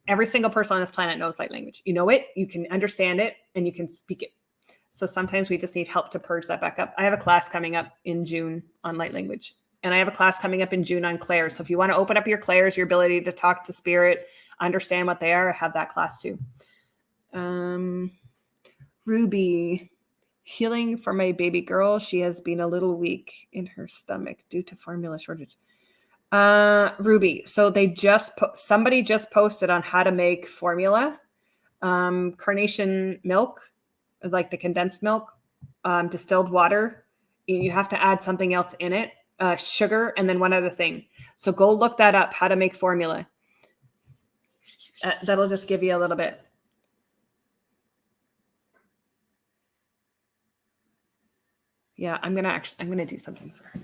Every single person on this planet knows light language. You know it, you can understand it, and you can speak it. So sometimes we just need help to purge that back up. I have a class coming up in June on light language. And I have a class coming up in June on clairs. So if you want to open up your clairs, your ability to talk to spirit, understand what they are, I have that class too. Ruby, healing for my baby girl. She has been a little weak in her stomach due to formula shortage. Ruby, so somebody just posted on how to make formula. Carnation milk, like the condensed milk, distilled water. You have to add something else in it, sugar, and then one other thing. So go look that up, how to make formula. That'll just give you a little bit. Yeah, I'm gonna do something for her.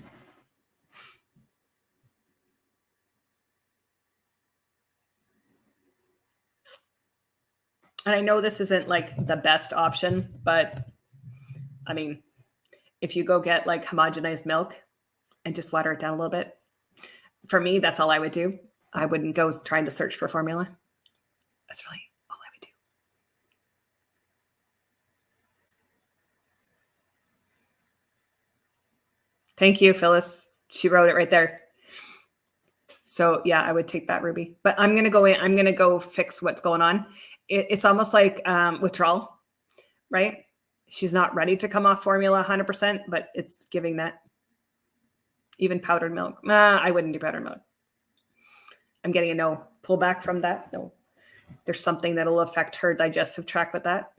And I know this isn't like the best option, but I mean, if you go get like homogenized milk and just water it down a little bit, for me, that's all I would do. I wouldn't go trying to search for formula. That's really all I would do. Thank you, Phyllis. She wrote it right there. So yeah, I would take that, Ruby. But I'm going to go in. I'm going to go fix what's going on. It's almost like withdrawal, right? She's not ready to come off formula 100%, but it's giving that. Even powdered milk. I wouldn't do powdered milk. I'm getting a no. Pull back from that. No. There's something that'll affect her digestive tract with that.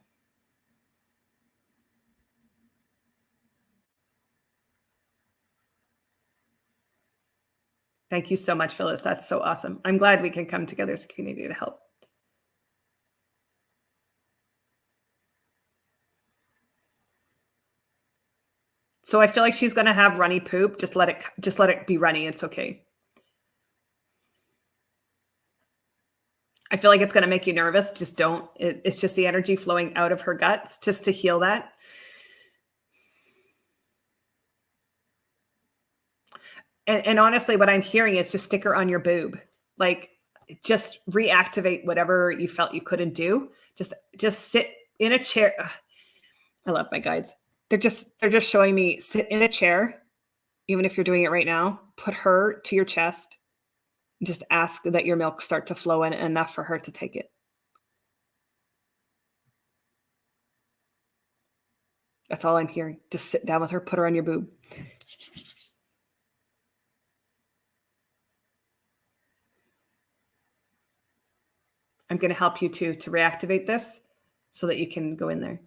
Thank you so much, Phyllis. That's so awesome. I'm glad we can come together as a community to help. So I feel like she's going to have runny poop. Just let it be runny. It's okay. I feel like it's going to make you nervous. Just don't. It's just the energy flowing out of her guts just to heal that. And honestly, what I'm hearing is just stick her on your boob. Like, just reactivate whatever you felt you couldn't do. Just sit in a chair. Ugh, I love my guides. They're just showing me sit in a chair, even if you're doing it right now. Put her to your chest. Just ask that your milk start to flow in enough for her to take it. That's all I'm hearing. Just sit down with her, put her on your boob. I'm going to help you to reactivate this so that you can go in there.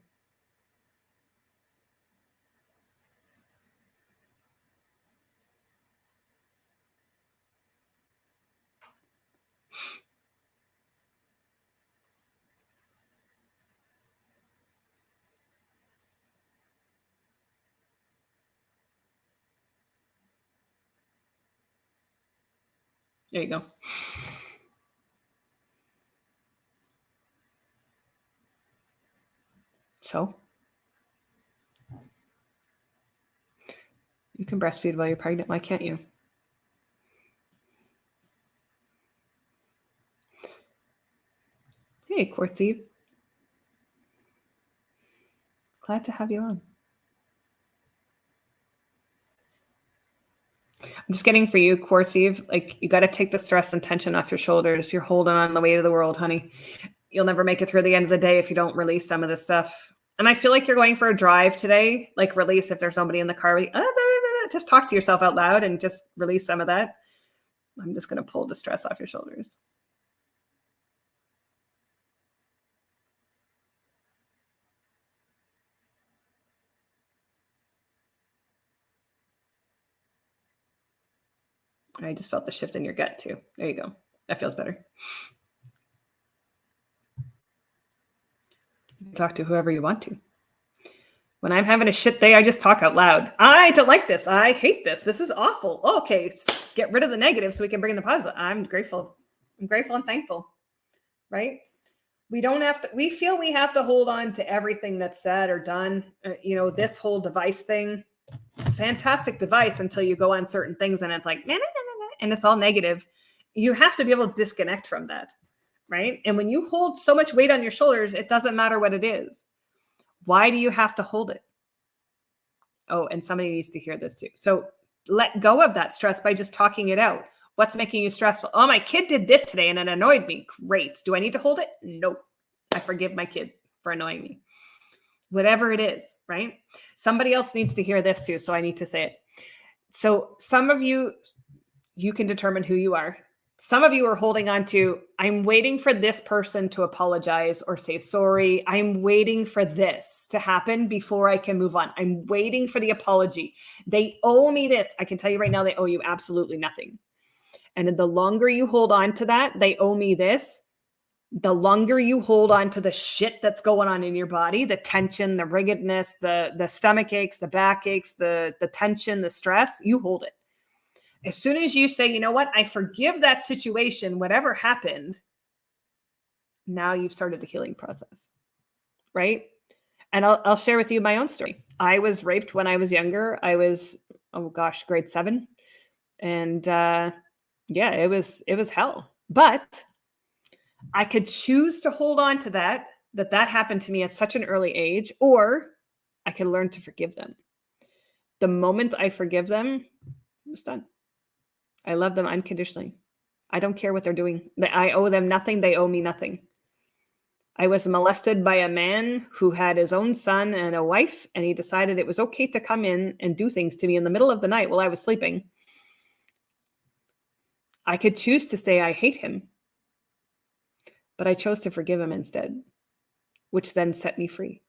There you go. So you can breastfeed while you're pregnant. Why can't you? Hey, Quartz Eve. Glad to have you on. I'm just getting for you, Quartz Eve, like you got to take the stress and tension off your shoulders. You're holding on the weight of the world, honey. You'll never make it through the end of the day if you don't release some of this stuff. And I feel like you're going for a drive today, like release if there's somebody in the car. Just talk to yourself out loud and just release some of that. I'm just going to pull the stress off your shoulders. I just felt the shift in your gut too. There you go. That feels better. You can talk to whoever you want to. When I'm having a shit day, I just talk out loud. I don't like this. I hate this. This is awful. Okay, get rid of the negative so we can bring in the positive. I'm grateful. I'm grateful and thankful, right? We don't have to, we feel we have to hold on to everything that's said or done. This whole device thing, it's a fantastic device until you go on certain things and it's like, nah, nah, nah, nah, and it's all negative. You have to be able to disconnect from that, right? And when you hold so much weight on your shoulders, it doesn't matter what it is. Why do you have to hold it? Oh, and somebody needs to hear this too. So let go of that stress by just talking it out. What's making you stressful? Oh, my kid did this today and it annoyed me. Great. Do I need to hold it? Nope. I forgive my kid for annoying me. Whatever it is, right? Somebody else needs to hear this too, so I need to say it. So some of you can determine who you are. Some of you are holding on to, I'm waiting for this person to apologize or say sorry. I'm waiting for this to happen before I can move on. I'm waiting for the apology. They owe me this. I can tell you right now, they owe you absolutely nothing. And the longer you hold on to that, they owe me this, the longer you hold on to the shit that's going on in your body, the tension, the rigidness, the stomach aches, the back aches, the tension, the stress, you hold it. As soon as you say, you know what, I forgive that situation, whatever happened, now you've started the healing process, right? And I'll share with you my own story. I was raped when I was younger. I was, grade 7. And it was hell. But I could choose to hold on to that happened to me at such an early age, or I could learn to forgive them. The moment I forgive them, it's done. I love them unconditionally. I don't care what they're doing. I owe them nothing. They owe me nothing. I was molested by a man who had his own son and a wife, and he decided it was okay to come in and do things to me in the middle of the night while I was sleeping. I could choose to say I hate him, but I chose to forgive him instead, which then set me free.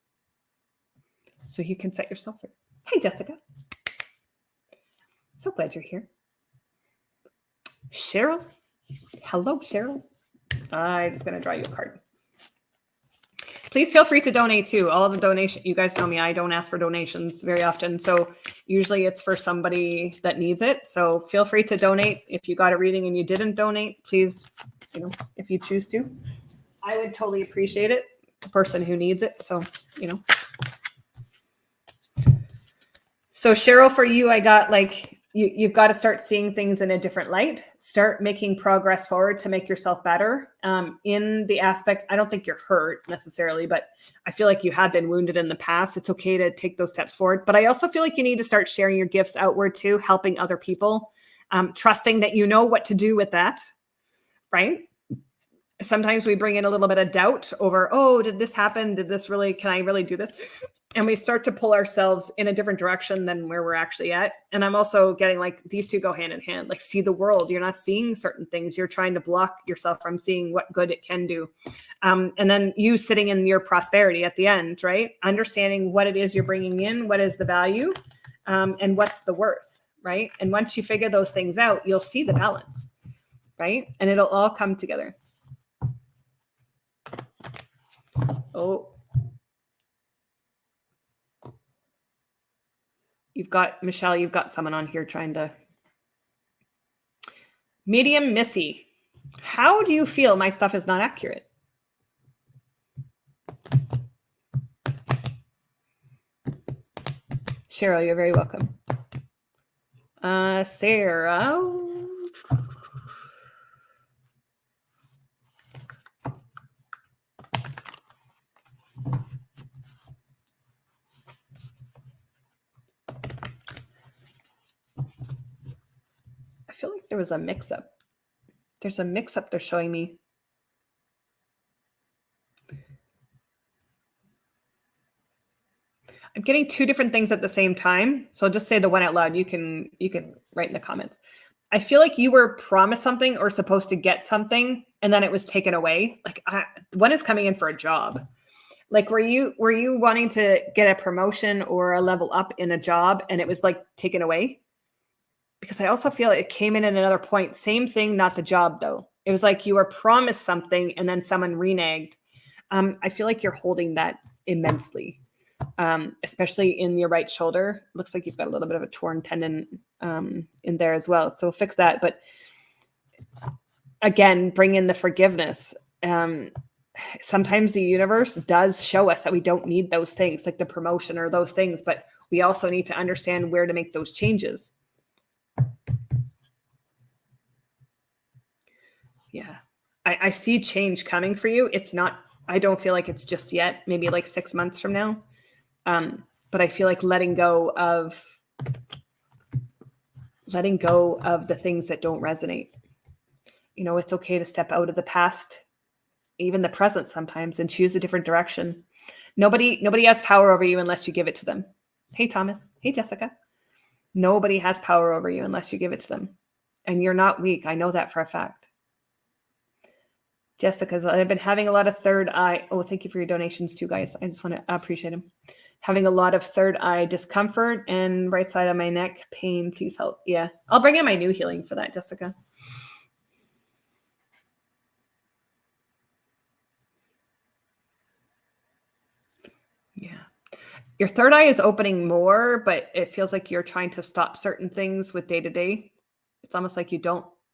So you can set yourself free. Hey, Jessica. So glad you're here. Cheryl. Hello, Cheryl. I'm just going to draw you a card. Please feel free to donate too. All of the donation, you guys know me, I don't ask for donations very often. So usually it's for somebody that needs it. So feel free to donate. If you got a reading and you didn't donate, please, if you choose to, I would totally appreciate it. The person who needs it. So, So Cheryl, for you, I got you've got to start seeing things in a different light, start making progress forward to make yourself better. In the aspect, I don't think you're hurt necessarily, but I feel like you have been wounded in the past. It's okay to take those steps forward. But I also feel like you need to start sharing your gifts outward too, helping other people, trusting that you know what to do with that, right? Sometimes we bring in a little bit of doubt over, oh, did this happen? Can I really do this? And we start to pull ourselves in a different direction than where we're actually at. And I'm also getting like these two go hand in hand, like see the world. You're not seeing certain things. You're trying to block yourself from seeing what good it can do. And then you sitting in your prosperity at the end, right? Understanding what it is you're bringing in, what is the value, and what's the worth, right? And once you figure those things out, you'll see the balance, right? And it'll all come together. Oh, Michelle, you've got someone on here trying to. Medium Missy, how do you feel my stuff is not accurate? Cheryl, you're very welcome. Sarah. I feel like there was a mix-up. There's a mix-up they're showing me. I'm getting two different things at the same time. So I'll just say the one out loud. You can write in the comments. I feel like you were promised something or supposed to get something, and then it was taken away. Like one is coming in for a job. Like were you wanting to get a promotion or a level up in a job, and it was like taken away? Because I also feel it came in at another point. Same thing, not the job though. It was like you were promised something and then someone reneged. I feel like you're holding that immensely, especially in your right shoulder. Looks like you've got a little bit of a torn tendon in there as well. So we'll fix that. But again, bring in the forgiveness. Sometimes the universe does show us that we don't need those things, like the promotion or those things, but we also need to understand where to make those changes. Yeah, I see change coming for you. It's not, I don't feel like it's just yet, maybe like 6 months from now. But I feel like letting go of the things that don't resonate. You know, it's okay to step out of the past, even the present sometimes, and choose a different direction. Nobody has power over you unless you give it to them. Hey, Thomas. Hey, Jessica. Nobody has power over you unless you give it to them. And you're not weak. I know that for a fact. Jessica's, I've been having a lot of third eye. Oh, thank you for your donations too, guys. I just want to appreciate them. Having a lot of third eye discomfort and right side of my neck pain. Please help. Yeah, I'll bring in my new healing for that, Jessica. Yeah. Your third eye is opening more, but it feels like you're trying to stop certain things with day to day. It's almost like you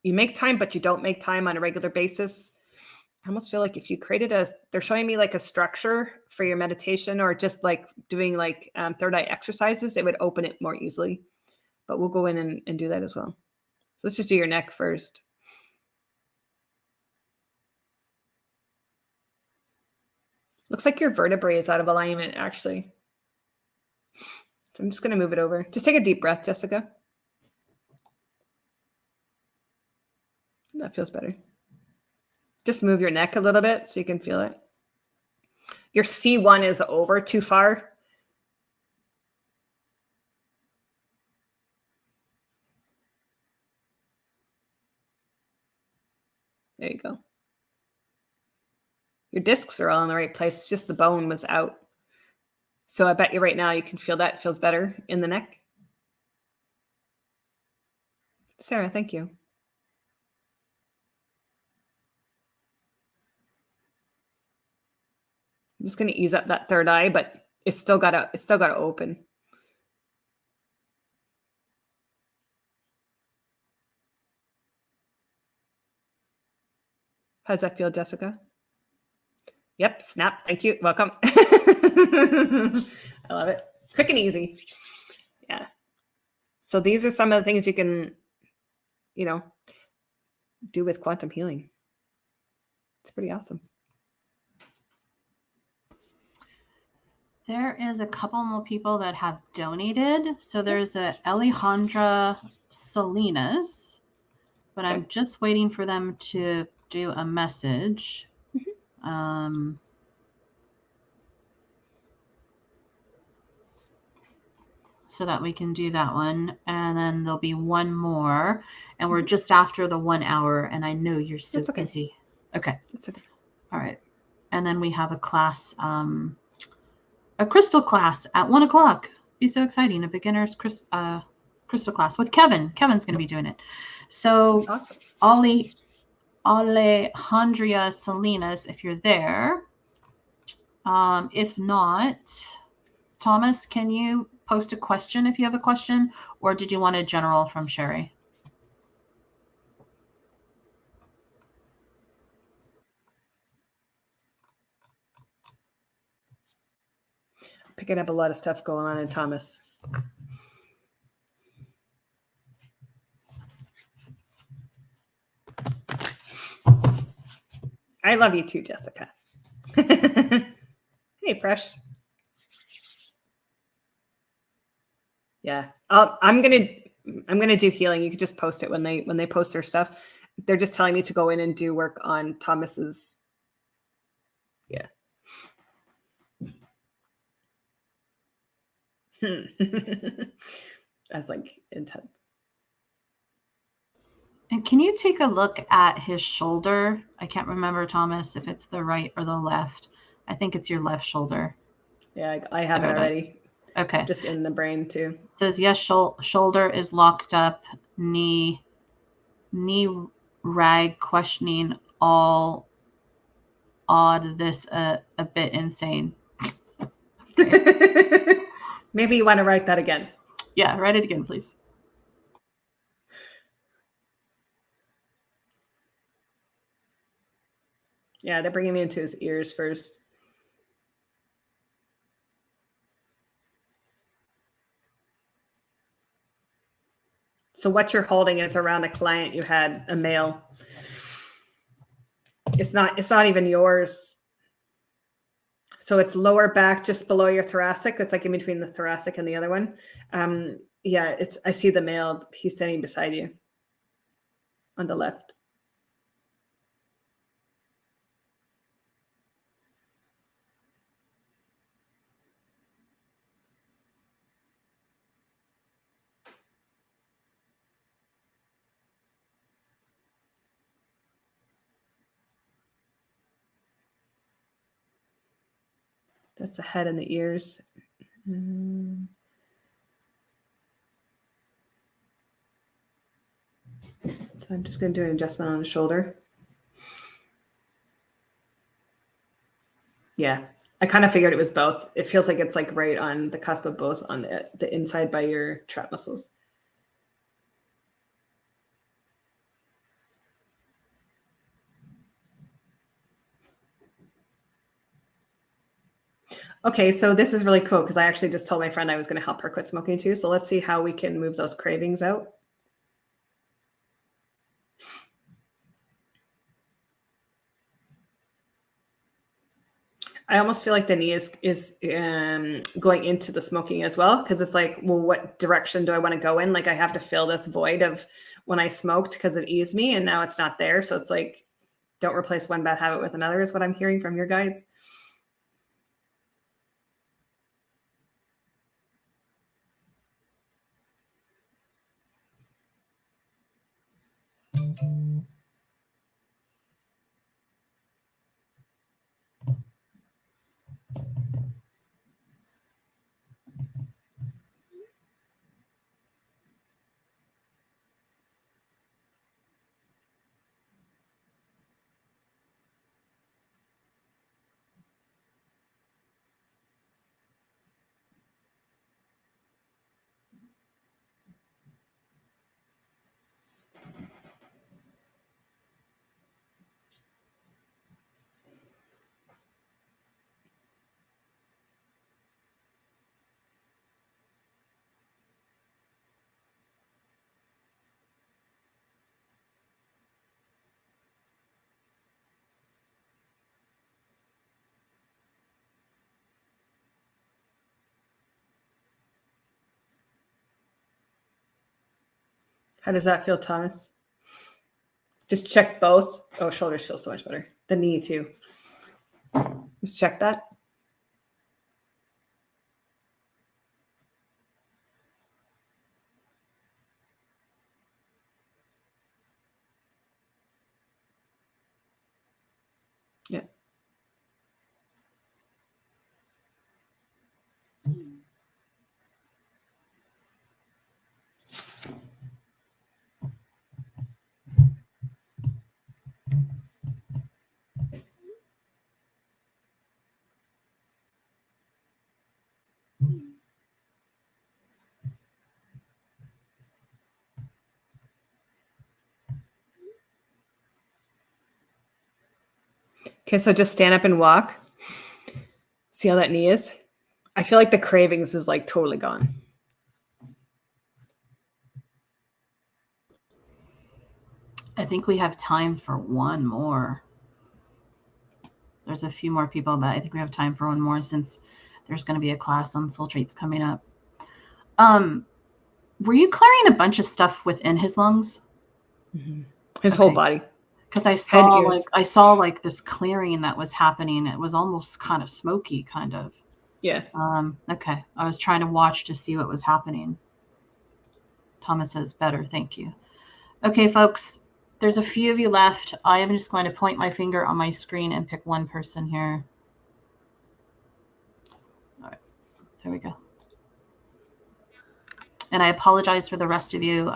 make time, but you don't make time on a regular basis. I almost feel like if you created they're showing me like a structure for your meditation or just like doing like third eye exercises, it would open it more easily. But we'll go in and do that as well. Let's just do your neck first. Looks like your vertebrae is out of alignment, actually. So I'm just going to move it over. Just take a deep breath, Jessica. That feels better. Just move your neck a little bit so you can feel it. Your C1 is over too far. There you go. Your discs are all in the right place. It's just the bone was out. So I bet you right now you can feel that. It feels better in the neck. Sarah, thank you. I'm just going to ease up that third eye, but it's still got to open. How does that feel, Jessica? Yep, snap. Thank you. Welcome. I love it. Quick and easy. Yeah. So these are some of the things you can, do with quantum healing. It's pretty awesome. There is a couple more people that have donated. So there's a Alejandra Salinas, but I'm just waiting for them to do a message. So that we can do that one. And then there'll be one more. And we're just after the 1 hour. And I know you're so busy. Okay. It's okay. All right. And then we have a class, a crystal class at 1 o'clock. Be so exciting. A beginner's crystal class with Kevin. Kevin's going to be doing it. So awesome. Alejandria Salinas, if you're there. If not, Thomas, can you post a question if you have a question, or did you want a general from Sheri? Picking up a lot of stuff going on in Thomas. I love you too, Jessica. Hey, Presh. Yeah, I'm gonna do healing. You could just post it when they post their stuff. They're just telling me to go in and do work on Thomas's. Yeah. That's like intense. And can you take a look at his shoulder? I can't remember, Thomas, if it's the right or the left. I think it's your left shoulder. Yeah, I have it already. Okay. Just in the brain too. It says yes, shoulder is locked up. Knee rag questioning all odd. This a bit insane. Maybe you want to write that again. Yeah, write it again, please. Yeah, they're bringing me into his ears first. So what you're holding is around a client you had, a male. It's not even yours. So it's lower back, just below your thoracic. It's like in between the thoracic and the other one. Yeah, I see the male. He's standing beside you on the left. That's the head and the ears. So I'm just going to do an adjustment on the shoulder. Yeah, I kind of figured it was both. It feels like it's like right on the cusp of both on the inside by your trap muscles. Okay, so this is really cool because I actually just told my friend I was going to help her quit smoking too. So let's see how we can move those cravings out. I almost feel like the knee is going into the smoking as well, because it's like, well, what direction do I want to go in? Like I have to fill this void of when I smoked because it eased me, and now it's not there. So it's like, don't replace one bad habit with another is what I'm hearing from your guides. How does that feel, Thomas? Just check both. Oh, shoulders feel so much better. The knee too. Just check that. Yeah. Okay, so just stand up and walk. See how that knee is? I feel like the cravings is like totally gone. I think we have time for one more. There's a few more people, but I think we have time for one more since there's going to be a class on soul traits coming up. Were you clearing a bunch of stuff within his lungs? Mm-hmm. His whole body. Because I saw like this clearing that was happening. It was almost kind of smoky, kind of. Yeah. Okay. I was trying to watch to see what was happening. Thomas says better. Thank you. Okay, folks. There's a few of you left. I am just going to point my finger on my screen and pick one person here. All right. There we go. And I apologize for the rest of you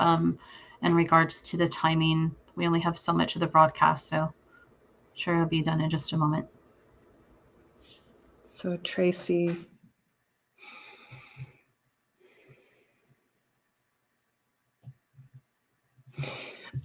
in regards to the timing. We only have so much of the broadcast, so I'm sure it'll be done in just a moment. So Tracy.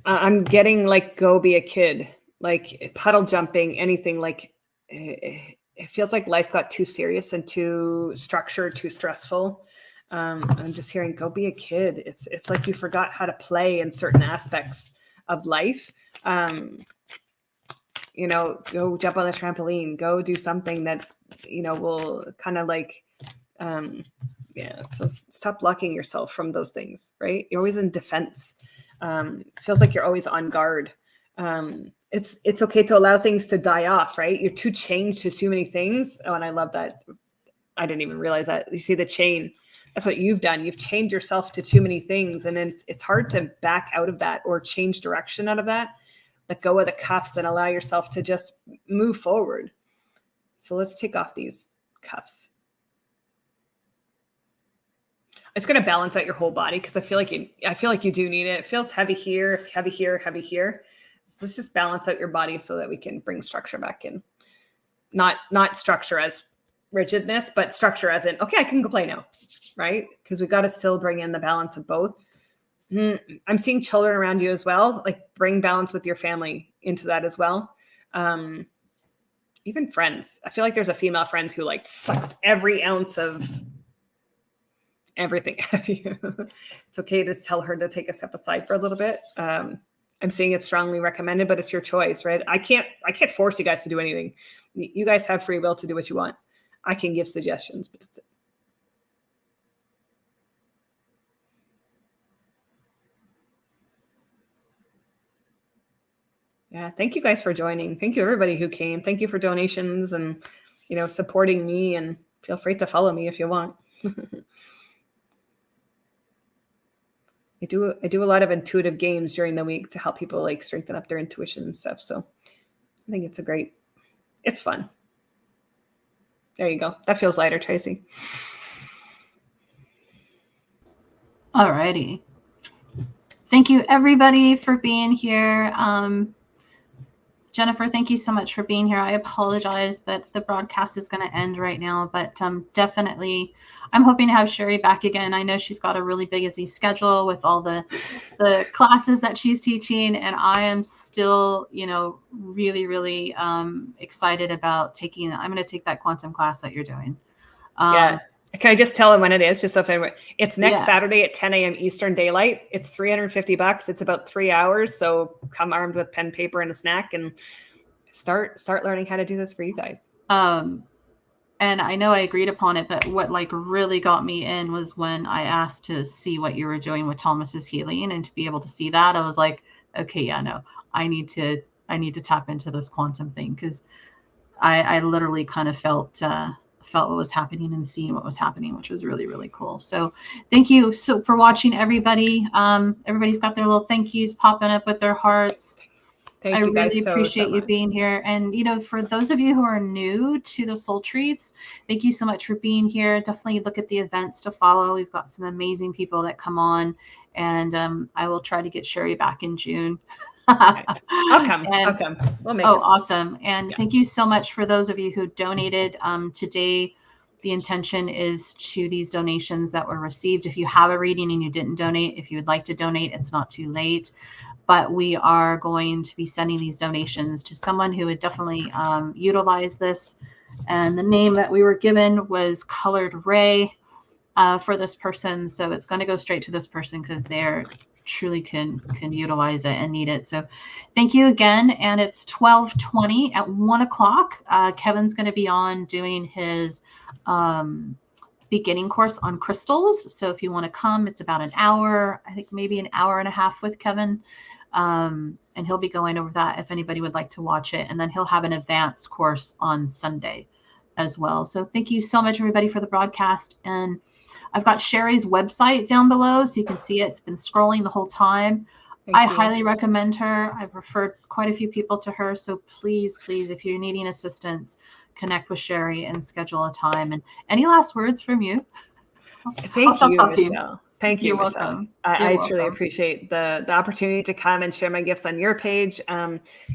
I'm getting like go be a kid, like puddle jumping, anything like it feels like life got too serious and too structured, too stressful. I'm just hearing go be a kid. It's like you forgot how to play in certain aspects of life. You know, go jump on the trampoline, go do something that, you know, will kind of like, so stop blocking yourself from those things, right? You're always in defense. It feels like you're always on guard. It's okay to allow things to die off, right? You're too chained to too many things. Oh, and I love that. I didn't even realize that. You see the chain. That's what you've done. You've chained yourself to too many things. And then it's hard to back out of that or change direction out of that. Let go of the cuffs and allow yourself to just move forward. So let's take off these cuffs. It's going to balance out your whole body because I feel like you do need it. It feels heavy here, heavy here, heavy here. So let's just balance out your body so that we can bring structure back in. Not structure as rigidness, but structure as in, okay, I can go play now, right? Because we've got to still bring in the balance of both. I'm seeing children around you as well. Like bring balance with your family into that as well. Even friends. I feel like there's a female friend who like sucks every ounce of everything out of you. It's okay to tell her to take a step aside for a little bit. I'm seeing it strongly recommended, but it's your choice, right? I can't force you guys to do anything. You guys have free will to do what you want. I can give suggestions, but that's it. Yeah, thank you guys for joining. Thank you everybody who came. Thank you for donations and, you know, supporting me, and feel free to follow me if you want. I do a lot of intuitive games during the week to help people like strengthen up their intuition and stuff. So I think it's fun. There you go. That feels lighter, Tracy. All righty. Thank you everybody for being here. Jennifer, thank you so much for being here. I apologize, but the broadcast is going to end right now. But definitely, I'm hoping to have Sheri back again. I know she's got a really busy schedule with all the classes that she's teaching, and I am still, you know, really, really excited about taking. I'm going to take that quantum class that you're doing. Yeah. Can I just tell them when it is? Just so if anyone, it's next Saturday at 10 a.m. Eastern Daylight. It's $350. It's about 3 hours. So come armed with pen, paper, and a snack, and start learning how to do this for you guys. And I know I agreed upon it, but what like really got me in was when I asked to see what you were doing with Thomas's healing, and to be able to see that, I was like, okay, yeah, no, I need to tap into this quantum thing, because I literally kind of felt what was happening and seeing what was happening, which was really, really cool. So thank you so for watching, everybody. Everybody's got their little thank yous popping up with their hearts. Thank I you guys really appreciate you much. being here. And, for those of you who are new to the Soul Treats, thank you so much for being here. Definitely look at the events to follow. We've got some amazing people that come on, and I will try to get Sheri back in June. I'll come. We'll make it. Awesome. And thank you so much for those of you who donated today. The intention is to these donations that were received. If you have a reading and you didn't donate, if you would like to donate, it's not too late. But we are going to be sending these donations to someone who would definitely utilize this. And the name that we were given was Colored Ray for this person. So it's going to go straight to this person, because they're truly can utilize it and need it. So thank you again. And it's 12:20 at 1 o'clock. Kevin's going to be on doing his beginning course on crystals. So if you want to come, it's about an hour, I think maybe an hour and a half with Kevin. And he'll be going over that if anybody would like to watch it. And then he'll have an advanced course on Sunday as well. So thank you so much, everybody, for the broadcast. And I've got Sheri's website down below, so you can see it. It's been scrolling the whole time. I highly recommend her. I've referred quite a few people to her. So please, if you're needing assistance, connect with Sheri and schedule a time. And any last words from you? Thank you, Michelle. Thank you, You're Michelle. welcome. I truly appreciate the opportunity to come and share my gifts on your page.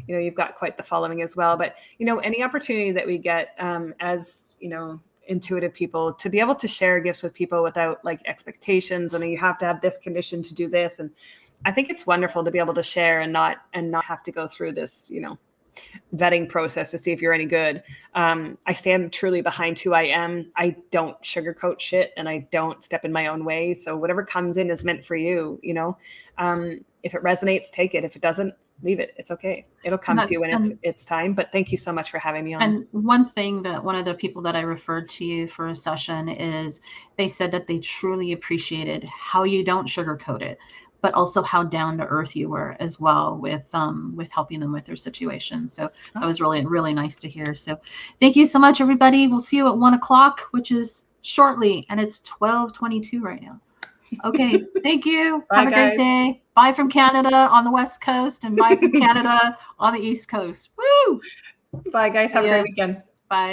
You've got quite the following as well. But, any opportunity that we get as, intuitive people, to be able to share gifts with people without like expectations, and you have to have this condition to do this. And I think it's wonderful to be able to share and not have to go through this, vetting process to see if you're any good. I stand truly behind who I am. I don't sugarcoat shit, and I don't step in my own way. So whatever comes in is meant for you. If it resonates, take it. If it doesn't, leave it. It's okay. It'll come to you when it's time. But thank you so much for having me on. And one thing that one of the people that I referred to you for a session is, they said that they truly appreciated how you don't sugarcoat it, but also how down to earth you were as well with helping them with their situation. So that was really, really nice to hear. So thank you so much, everybody. We'll see you at 1 o'clock, which is shortly, and it's 12:22 right now. Okay, thank you. Bye, have a great day. Bye from Canada on the West Coast, and bye from Canada on the East Coast. Woo! Bye, guys. Have a great weekend. Bye.